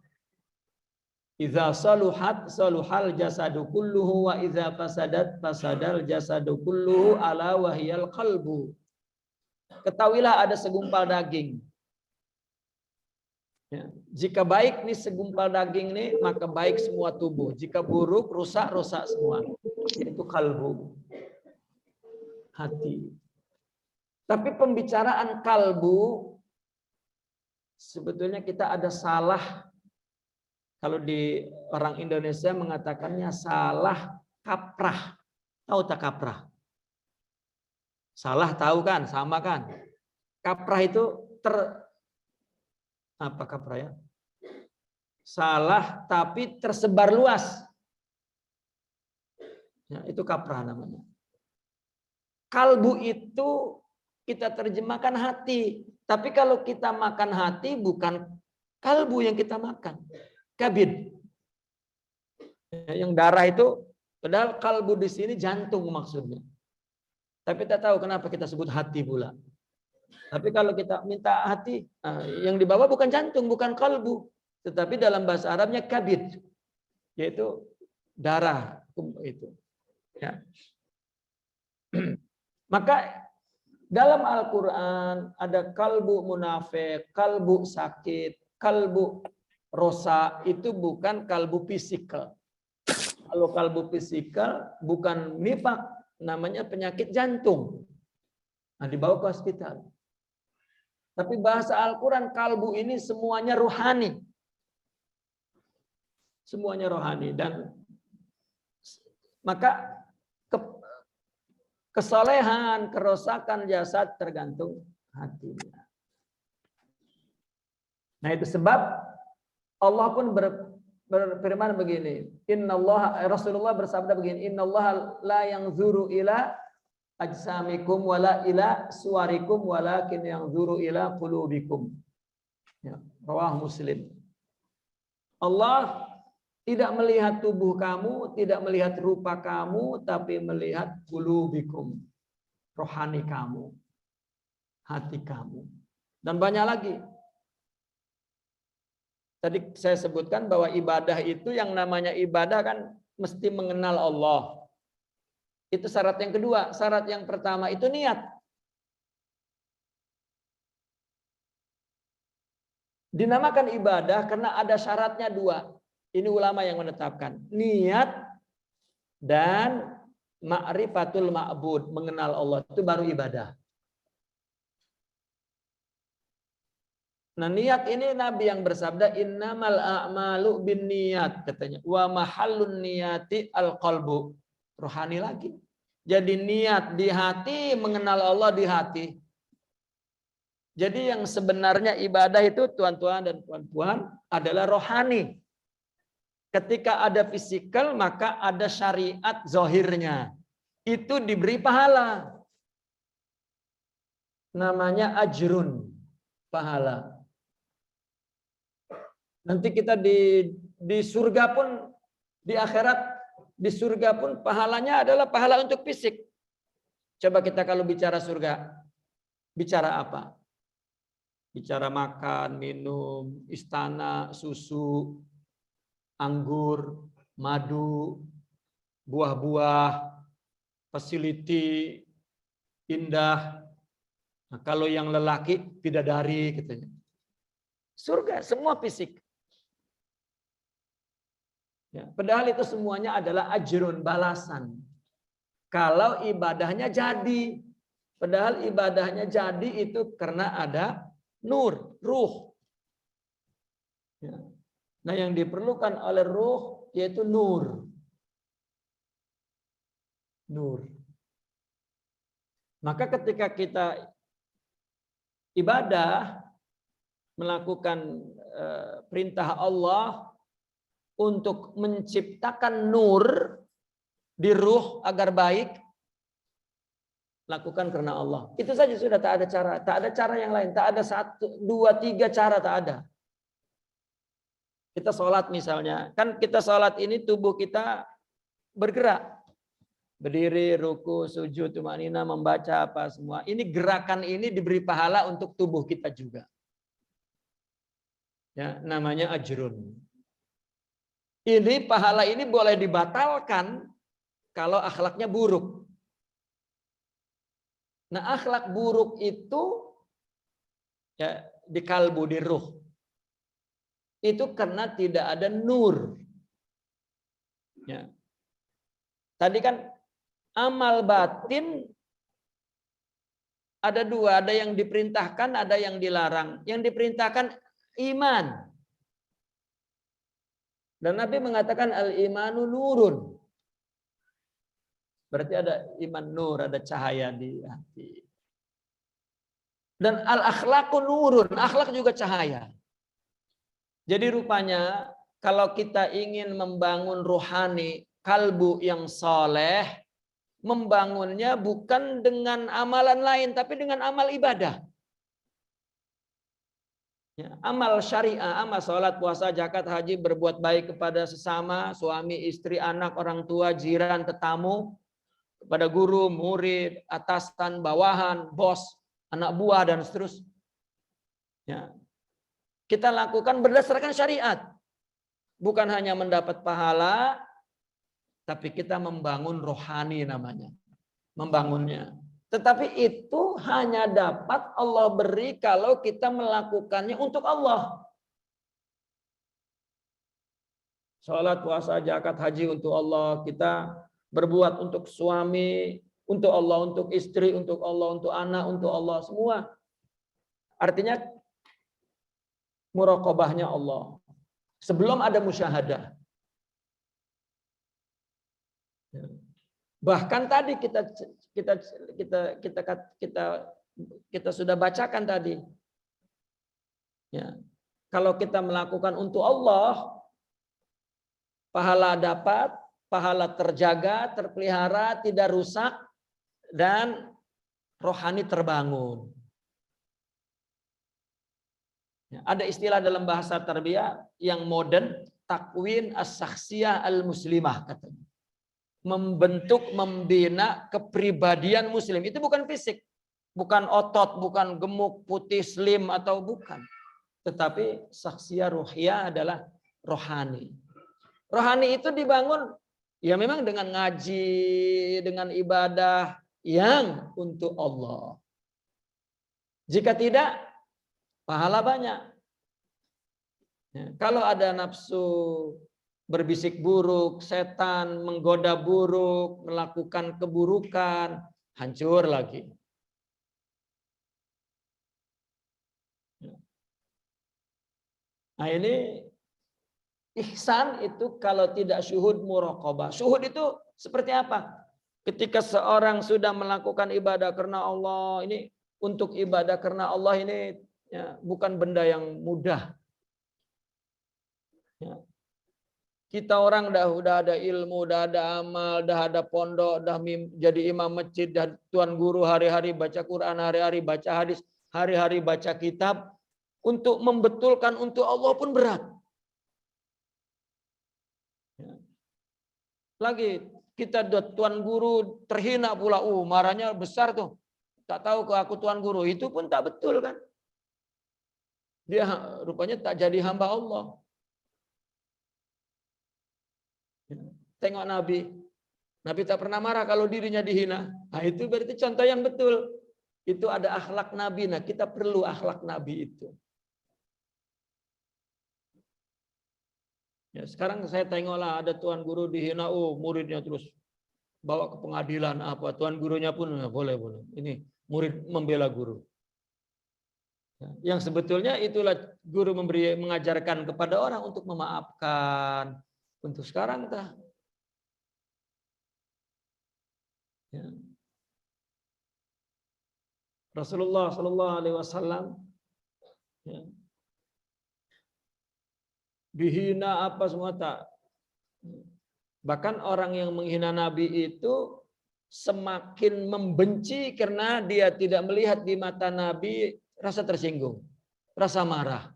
Idza saluhat saluhal jasadu kulluhu wa idza fasadat fasadal jasadu kulluhu ala wahyal qalbu. Ketahuilah ada segumpal daging. Ya, jika baik nih segumpal daging nih, maka baik semua tubuh. Jika buruk, rusak semua. Itu kalbu. Hati. Tapi pembicaraan kalbu, sebetulnya kita ada salah. Kalau di orang Indonesia mengatakannya salah kaprah. Tahu tak kaprah? Salah tahu kan? Sama kan? Kaprah itu apa kaprah ya? Salah tapi tersebar luas. Ya, itu kaprah namanya. Kalbu itu kita terjemahkan hati. Tapi kalau kita makan hati bukan kalbu yang kita makan. Kabid. Yang darah itu, padahal kalbu di sini jantung maksudnya. Tapi kita tahu kenapa kita sebut hati pula. Tapi kalau kita minta hati, yang dibawa bukan jantung, bukan kalbu. Tetapi dalam bahasa Arabnya kabid. Yaitu darah. Itu. Ya. Maka dalam Al-Quran ada kalbu munafik, kalbu sakit, kalbu rosa, itu bukan kalbu fisikal. Kalau kalbu fisikal bukan nifak, namanya penyakit jantung. Nah, dibawa ke hospital. Tapi bahasa Al-Quran kalbu ini semuanya rohani. Semuanya rohani. Dan maka kesolehan, kerosakan jasad tergantung hatinya. Nah, itu sebab Allah pun berfirman begini. Rasulullah bersabda begini. Innallaha la yanzuru ila ajsamikum wala ila suwarikum walakin yanzuru ila qulubikum. Ya, rawah Muslim. Allah tidak melihat tubuh kamu, tidak melihat rupa kamu, tapi melihat qulubikum, rohani kamu, hati kamu. Dan banyak lagi. Tadi saya sebutkan bahwa ibadah itu, yang namanya ibadah kan mesti mengenal Allah. Itu syarat yang kedua. Syarat yang pertama itu niat. Dinamakan ibadah karena ada syaratnya dua. Ini ulama yang menetapkan. Niat dan ma'rifatul ma'bud. Mengenal Allah. Itu baru ibadah. Nah, niat ini Nabi yang bersabda, innamal a'malu bin niat. Katanya. Wa mahallun niyati al-qalbu. Rohani lagi. Jadi niat di hati, mengenal Allah di hati. Jadi yang sebenarnya ibadah itu, tuan-tuan dan puan-puan, adalah rohani. Ketika ada fisikal, maka ada syariat zahirnya. Itu diberi pahala. Namanya ajrun, pahala. Nanti kita di surga pun, di akhirat, di surga pun pahalanya adalah pahala untuk fisik. Coba kita kalau bicara surga, bicara apa? Bicara makan, minum, istana, susu, anggur, madu, buah-buah, facility, indah. Nah, kalau yang lelaki, bidadari, katanya. Surga, semua fisik. Ya, padahal itu semuanya adalah ajrun, balasan. Kalau ibadahnya jadi. Padahal ibadahnya jadi itu karena ada nur, ruh. Ya. Nah, yang diperlukan oleh ruh yaitu nur. Nur. Maka ketika kita ibadah, melakukan perintah Allah untuk menciptakan nur di ruh agar baik, lakukan karena Allah. Itu saja sudah, tak ada cara. Tak ada cara yang lain. Tak ada 1, 2, 3 cara, tak ada. Kita sholat misalnya. Kan kita sholat ini tubuh kita bergerak. Berdiri, ruku, sujud, tumanina, membaca apa semua. Ini gerakan ini diberi pahala untuk tubuh kita juga. Ya, namanya ajrun. Ini pahala ini boleh dibatalkan kalau akhlaknya buruk. Nah, akhlak buruk itu ya di kalbu, di ruh. Itu karena tidak ada nur. Ya. Tadi kan amal batin ada 2, ada yang diperintahkan, ada yang dilarang. Yang diperintahkan iman. Dan Nabi mengatakan al-imanu nurun. Berarti ada iman nur, ada cahaya di hati. Dan al-akhlaqu nurun, akhlak juga cahaya. Jadi rupanya kalau kita ingin membangun rohani, kalbu yang soleh, membangunnya bukan dengan amalan lain, tapi dengan amal ibadah. Ya, amal syariah, amal sholat, puasa, zakat, haji, berbuat baik kepada sesama, suami, istri, anak, orang tua, jiran, tetamu, kepada guru, murid, atasan, bawahan, bos, anak buah, dan seterusnya. Ya. Kita lakukan berdasarkan syariat. Bukan hanya mendapat pahala, Tapi kita membangun rohani namanya. Membangunnya. Tetapi itu hanya dapat Allah beri kalau kita melakukannya untuk Allah. Salat, puasa, zakat, haji untuk Allah. Kita berbuat untuk suami, untuk Allah, untuk istri, untuk Allah, untuk anak, untuk Allah. Semua. Artinya muraqabahnya Allah. Sebelum ada musyahadah. Bahkan tadi kita sudah bacakan tadi. Ya. Kalau kita melakukan untuk Allah, pahala dapat, pahala terjaga, terpelihara, tidak rusak, dan rohani terbangun. Ya, ada istilah dalam bahasa tarbiyah yang modern, takwin as-syakhsiyah al-muslimah katanya. Membentuk, membina kepribadian muslim. Itu bukan fisik, bukan otot, bukan gemuk, putih, slim, atau bukan. Tetapi syakhsiyah ruhiyah adalah rohani. Rohani itu dibangun ya memang dengan ngaji, dengan ibadah yang untuk Allah. Jika tidak, pahala banyak. Ya, kalau ada nafsu berbisik buruk, setan menggoda buruk, melakukan keburukan, hancur lagi. Nah ini ihsan itu kalau tidak syuhud muraqabah. Syuhud itu seperti apa? Ketika seorang sudah melakukan ibadah karena Allah, ini untuk ibadah karena Allah ini ya, bukan benda yang mudah. Ya. Kita orang udah ada ilmu, udah ada amal, udah ada pondok, udah jadi imam masjid, dan tuan guru hari-hari baca Quran, hari-hari baca hadis, hari-hari baca kitab. Untuk membetulkan untuk Allah pun berat. Lagi kita tuan guru terhina pula, marahnya besar tuh. Tak tahu ke aku tuan guru, itu pun tak betul kan? Dia rupanya tak jadi hamba Allah. Tengok Nabi. Nabi tak pernah marah kalau dirinya dihina. Nah, itu berarti contoh yang betul. Itu ada akhlak Nabi. Nah, kita perlu akhlak Nabi itu. Ya, sekarang saya tengoklah ada tuan guru dihina, muridnya terus bawa ke pengadilan apa. Tuan gurunya pun boleh. Ini murid membela guru. Yang sebetulnya itulah guru mengajarkan kepada orang untuk memaafkan. Untuk sekarang tak. Ya. Rasulullah Shallallahu Alaihi Wasallam ya, dihina apa semua tak. Bahkan orang yang menghina Nabi itu semakin membenci karena dia tidak melihat di mata Nabi rasa tersinggung, rasa marah.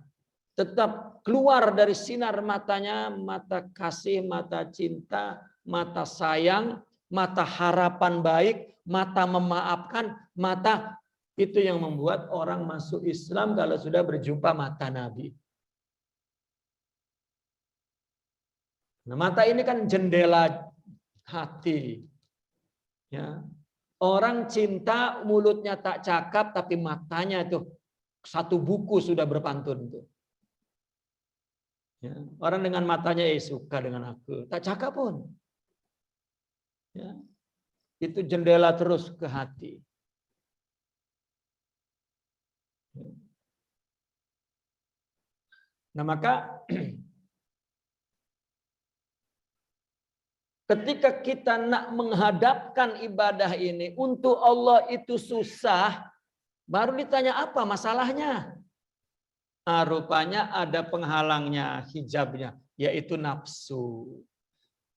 Tetap keluar dari sinar matanya, mata kasih, mata cinta, mata sayang, mata harapan baik, mata memaafkan, mata itu yang membuat orang masuk Islam kalau sudah berjumpa mata Nabi. Nah, mata ini kan jendela hati. Ya. Orang cinta mulutnya tak cakap tapi matanya itu satu buku sudah berpantun tuh. Ya. Orang dengan matanya suka dengan aku, tak cakap pun. Ya. Itu jendela terus ke hati. Nah, maka ketika kita nak menghadapkan ibadah ini untuk Allah itu susah, baru ditanya apa masalahnya? Rupanya ada penghalangnya, hijabnya, yaitu nafsu.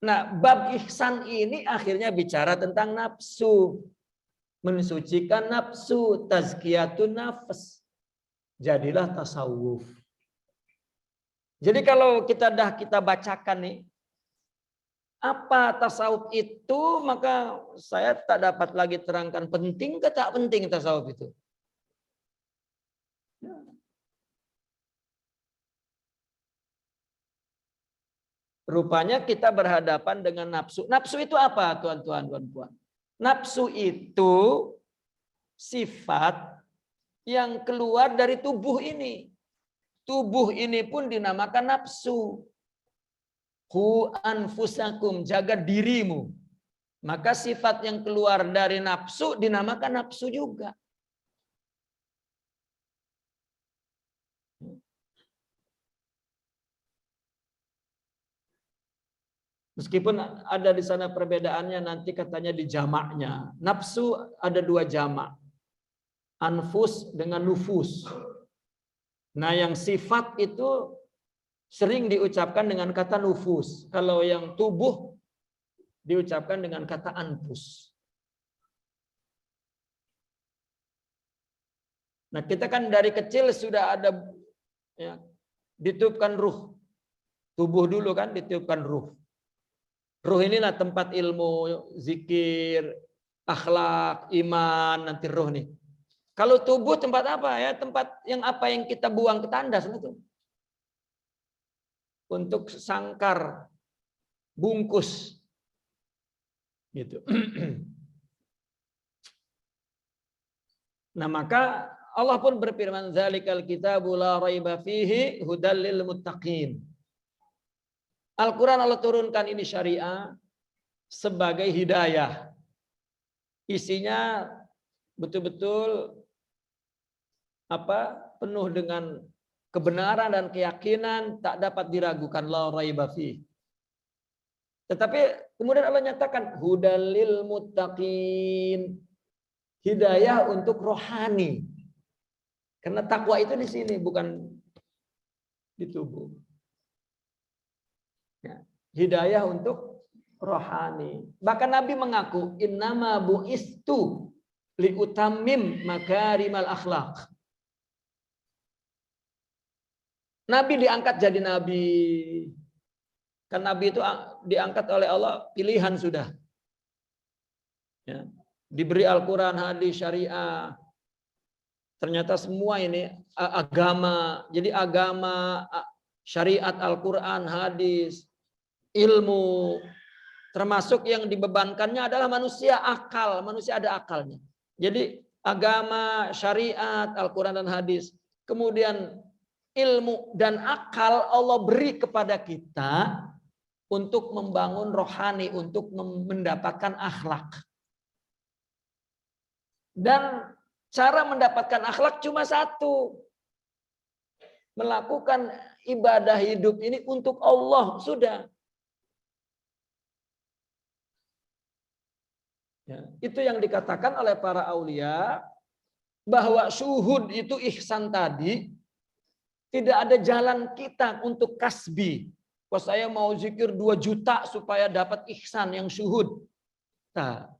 Nah, bab ihsan ini akhirnya bicara tentang nafsu. Mensucikan nafsu, tazkiyatun nafs. Jadilah tasawuf. Jadi kalau kita bacakan nih, apa tasawuf itu, maka saya tak dapat lagi terangkan penting ke tak penting tasawuf itu. Rupanya kita berhadapan dengan nafsu. Nafsu itu apa, tuan-tuan, puan-puan? Nafsu itu sifat yang keluar dari tubuh ini. Tubuh ini pun dinamakan nafsu. Qu anfusakum, jaga dirimu. Maka sifat yang keluar dari nafsu dinamakan nafsu juga. Meskipun ada di sana perbedaannya, nanti katanya di jamaknya. Nafsu ada 2 jamak. Anfus dengan nufus. Nah, yang sifat itu sering diucapkan dengan kata nufus. Kalau yang tubuh diucapkan dengan kata anfus. Nah, kita kan dari kecil sudah ada ya, ditiupkan ruh. Tubuh dulu kan ditiupkan ruh. Ruh inilah tempat ilmu, zikir, akhlak, iman, nanti ruh nih. Kalau tubuh tempat apa ya? Tempat yang apa yang kita buang ke tandas itu. Untuk sangkar, bungkus. Gitu. Nah, maka Allah pun berfirman, "Dzalikal kitabu la raiba fihi hudal lil muttaqin." Al-Quran Allah turunkan ini syariah sebagai hidayah. Isinya betul-betul penuh dengan kebenaran dan keyakinan, tak dapat diragukan, la raiba fi. Tetapi kemudian Allah nyatakan hudal lil muttaqin. Hidayah untuk rohani. Karena takwa itu di sini, bukan di tubuh. Ya, hidayah untuk rohani. Bahkan Nabi mengaku innama bu'istu liutammim makarimal akhlak. Nabi diangkat jadi nabi. Kan nabi itu diangkat oleh Allah, pilihan sudah. Ya, diberi Al-Quran, hadis, syariah. Ternyata semua ini agama. Jadi agama, syariat, Al-Quran, hadis, ilmu, termasuk yang dibebankannya adalah manusia akal. Manusia ada akalnya. Jadi agama, syariat, Al-Quran dan hadis. Kemudian ilmu dan akal Allah beri kepada kita untuk membangun rohani, untuk mendapatkan akhlak. Dan cara mendapatkan akhlak cuma satu. Melakukan ibadah hidup ini untuk Allah, sudah. Ya, itu yang dikatakan oleh para aulia bahwa syuhud itu ihsan tadi tidak ada jalan kita untuk kasbi. Wah, saya mau zikir 2 juta supaya dapat ihsan yang syuhud. Nah,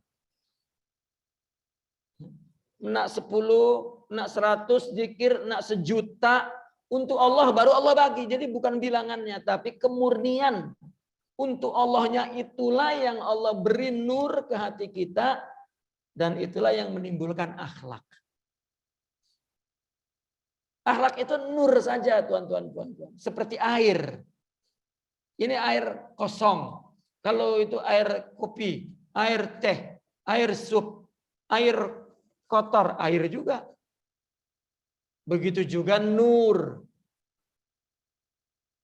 nak 10, nak 100 zikir, nak 1 juta untuk Allah baru Allah bagi. Jadi bukan bilangannya tapi kemurnian. Untuk Allahnya itulah yang Allah beri nur ke hati kita dan itulah yang menimbulkan akhlak. Akhlak itu nur saja, tuan-tuan, puan-puan. Seperti air. Ini air kosong. Kalau itu air kopi, air teh, air sup, air kotor, air juga. Begitu juga nur.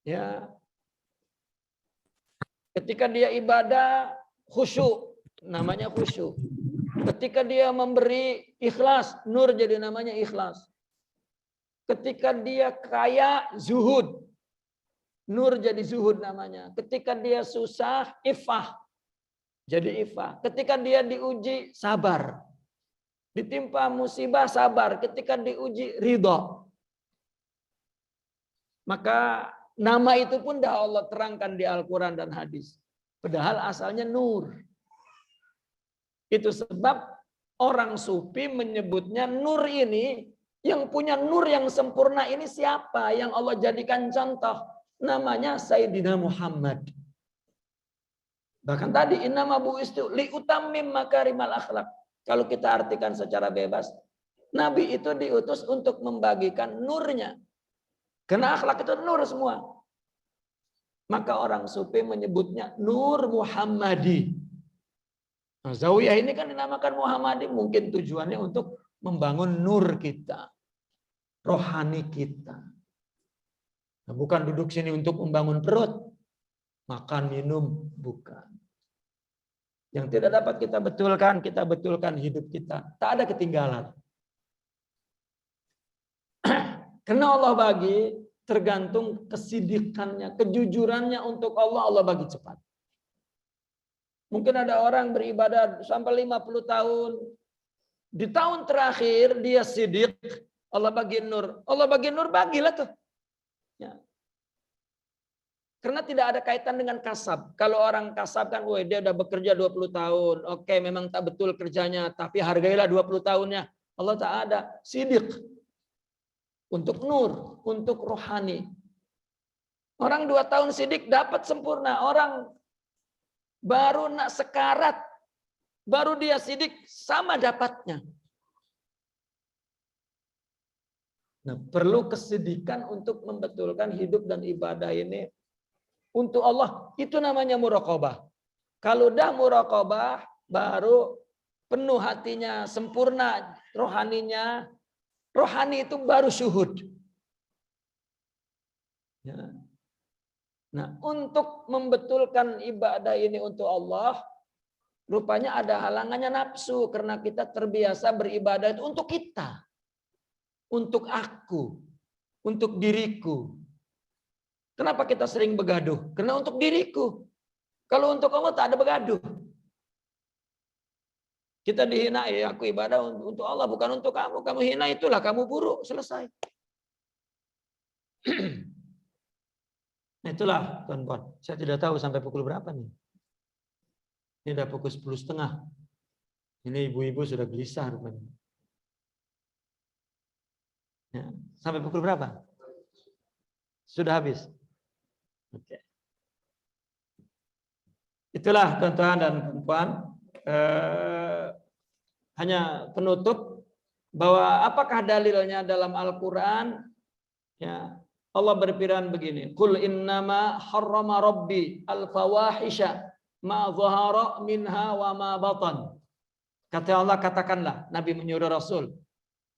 Ya. Ketika dia ibadah khusyuk, namanya khusyuk. Ketika dia memberi ikhlas, nur jadi namanya ikhlas. Ketika dia kaya, zuhud. Nur jadi zuhud namanya. Ketika dia susah, ifah. Jadi ifah. Ketika dia diuji, sabar. Ditimpa musibah, sabar. Ketika diuji, ridho. Maka nama itu pun dah Allah terangkan di Al-Quran dan hadis. Padahal asalnya nur. Itu sebab orang sufi menyebutnya nur ini, yang punya nur yang sempurna ini siapa? Yang Allah jadikan contoh. Namanya Sayyidina Muhammad. Bahkan tadi innama bu'istu liutammim makarimal akhlak. Kalau kita artikan secara bebas, Nabi itu diutus untuk membagikan nurnya. Karena akhlak itu nur semua. Maka orang sufi menyebutnya Nur Muhammadi. Nah, Zawiyah ini kan dinamakan Muhammadi, mungkin tujuannya untuk membangun nur kita, rohani kita. Nah, bukan duduk sini untuk membangun perut, makan, minum, bukan. Yang tidak dapat kita betulkan hidup kita. Tak ada ketinggalan. Karena Allah bagi, tergantung kesidikannya, kejujurannya untuk Allah, Allah bagi cepat. Mungkin ada orang beribadah sampai 50 tahun. Di tahun terakhir dia sidik, Allah bagi nur. Allah bagi nur, bagilah tuh. Ya. Karena tidak ada kaitan dengan kasab. Kalau orang kasab kan, woi dia udah bekerja 20 tahun. Oke, memang tak betul kerjanya, tapi hargailah 20 tahunnya. Allah tak ada. Sidik. Untuk nur, untuk rohani. Orang 2 tahun sidik dapat sempurna. Orang baru nak sekarat, baru dia sidik, sama dapatnya. Nah, perlu kesidikan untuk membetulkan hidup dan ibadah ini untuk Allah. Itu namanya muraqabah. Kalau udah muraqabah, baru penuh hatinya, sempurna rohaninya. Rohani itu baru syuhud. Ya. Nah, untuk membetulkan ibadah ini untuk Allah, rupanya ada halangannya nafsu. Karena kita terbiasa beribadah itu untuk kita. Untuk aku. Untuk diriku. Kenapa kita sering begaduh? Karena untuk diriku. Kalau untuk Allah tak ada begaduh. Kita dihina, ya aku ibadah untuk Allah, bukan untuk kamu. Kamu hina itulah, kamu buruk. Selesai. Nah, itulah, tuan-tuan. Saya tidak tahu sampai pukul berapa nih. Ini udah pukul 10.30. Ini ibu-ibu sudah gelisah rupanya. Ya, sampai pukul berapa? Sudah habis. Oke. Itulah, tuan-tuan dan perempuan. Hanya penutup bahwa apakah dalilnya dalam Al-Quran? Ya, Allah berfirman begini, Qul innama harrama rabbi al-fawahisha ma zahara minha wa ma batan. Kata Allah, katakanlah, Nabi menyuruh Rasul,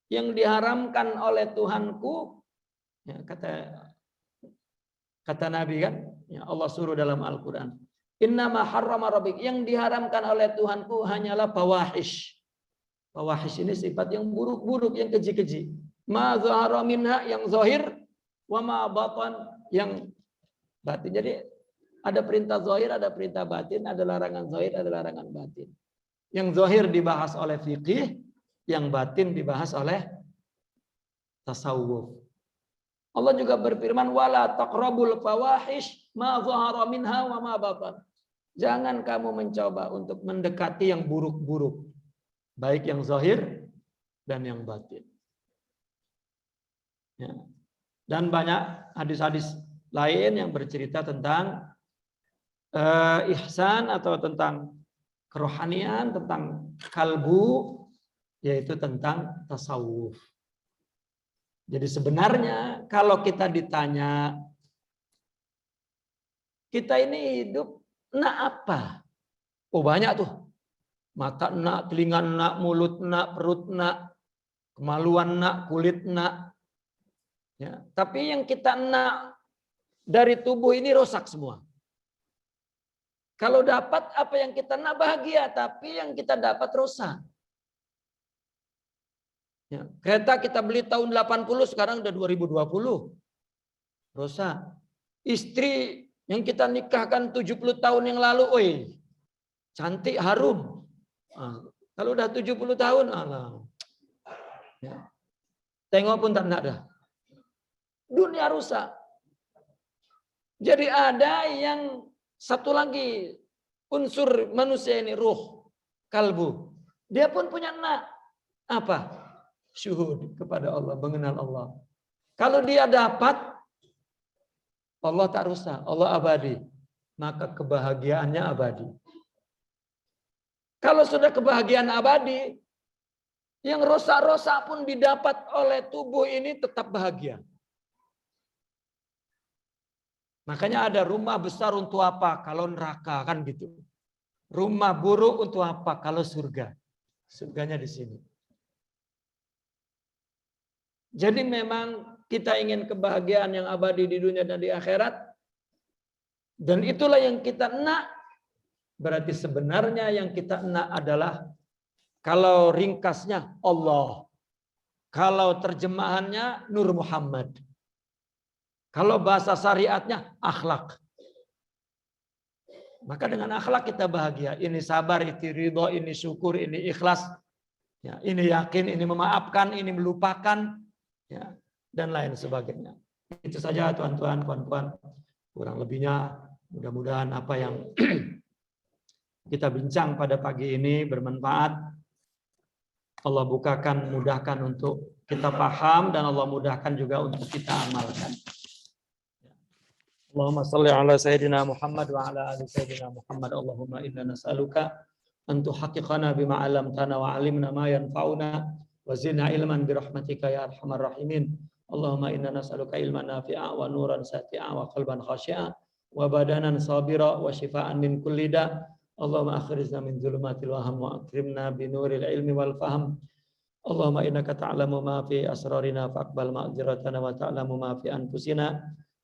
yang diharamkan oleh Tuhanku, ya, kata Nabi kan, ya, Allah suruh dalam Al-Quran, innama harrama rabbi, yang diharamkan oleh Tuhanku hanyalah fawahish. Fawahish ini sifat yang buruk-buruk, yang keji-keji. Ma zahara minha, yang zahir, wa ma batan, yang batin. Jadi ada perintah zahir, ada perintah batin, ada larangan zahir, ada larangan batin. Yang zahir dibahas oleh fikih, yang batin dibahas oleh tasawuf. Allah juga berfirman, wala taqrabul fawahish ma zahara minha wa ma batan. Jangan kamu mencoba untuk mendekati yang buruk-buruk, baik yang zahir dan yang batin. Ya. Dan banyak hadis-hadis lain yang bercerita tentang ihsan atau tentang kerohanian, tentang kalbu, yaitu tentang tasawuf. Jadi sebenarnya kalau kita ditanya, kita ini hidup nak apa? Oh banyak tuh. Mata nak, telinga nak, mulut nak, perut nak, kemaluan nak, kulit nak. Ya, tapi yang kita nak dari tubuh ini rusak semua. Kalau dapat apa yang kita nak bahagia, tapi yang kita dapat rusak. Ya, kereta kita beli tahun 80, sekarang udah 2020. Rusak. Istri yang kita nikahkan 70 tahun yang lalu, oi, cantik, harum. Kalau udah 70 tahun, alah. Ya. Tengok pun tak ada. Dunia rusak. Jadi ada yang satu lagi unsur manusia ini, ruh, kalbu. Dia pun punya nak. Apa? Syuhud kepada Allah, mengenal Allah. Kalau dia dapat, Allah tak rusak, Allah abadi. Maka kebahagiaannya abadi. Kalau sudah kebahagiaan abadi, yang rosak-rosak pun didapat oleh tubuh ini tetap bahagia. Makanya ada rumah besar untuk apa? Kalau neraka kan gitu. Rumah buruk untuk apa? Kalau surga. Surganya di sini. Jadi memang kita ingin kebahagiaan yang abadi di dunia dan di akhirat. Dan itulah yang kita nak. Berarti sebenarnya yang kita nak adalah, kalau ringkasnya Allah. Kalau terjemahannya Nur Muhammad. Kalau bahasa syariatnya akhlak. Maka dengan akhlak kita bahagia. Ini sabar, ini ridho, ini syukur, ini ikhlas. Ya, ini yakin, ini memaafkan, ini melupakan. Ya, dan lain sebagainya. Itu saja tuan-tuan, puan-puan. Kurang lebihnya mudah-mudahan apa yang kita bincang pada pagi ini bermanfaat. Allah bukakan, mudahkan untuk kita paham, dan Allah mudahkan juga untuk kita amalkan. Allahumma salli ala Sayyidina Muhammad wa ala ali Sayyidina Muhammad. Allahumma inna nas'aluka an tuhaqqiqana bima 'allamtana wa 'allimna ma yanfa'una wa zidna ilman bi rahmatika ya arhamar rahimin. Allahumma inna nas'aluka ilman nafi'a wa nuran sati'a wa qalban khashi'a wa badanan sabira wa shifaa'an min kulli da'. Allahumma akhrijna min dhulumatil waham wa akrimna bi nuril ilmi wal fahm. Allahumma innaka ta'lamu ma fi asrarina faqbal ma'dziratana wa ta'lamu ma fi anfusina.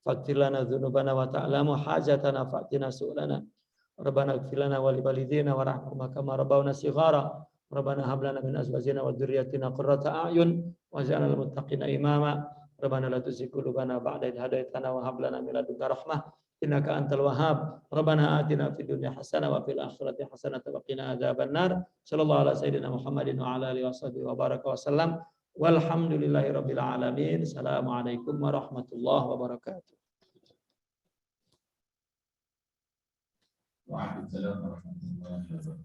Faghfir lana dzunubana wa ta'lamu hajatana fa'tina su'lana. Rabbana ighfir lana wa li walidina warhamhum kama rabbawna shighara. Rabbana hab lana min azwajina wa dzurriyyatina qurrata a'yun waj'alna lil muttaqina imama. Rabbana la tuzigh qulubana ba'da idh hadaytana wa hab lana min ladunka rahmah innaka antal wahhab. Rabbana atina fid dunya hasanah wa fil akhirati hasanah wa qina adzabannar. Sallallahu ala sayyidina Muhammadin wa ala alihi washabihi wa baraka wasallam. Walhamdulillahirabbil alamin. Assalamualaikum warahmatullahi wabarakatuh. Waalaikumsalam warahmatullahi wabarakatuh.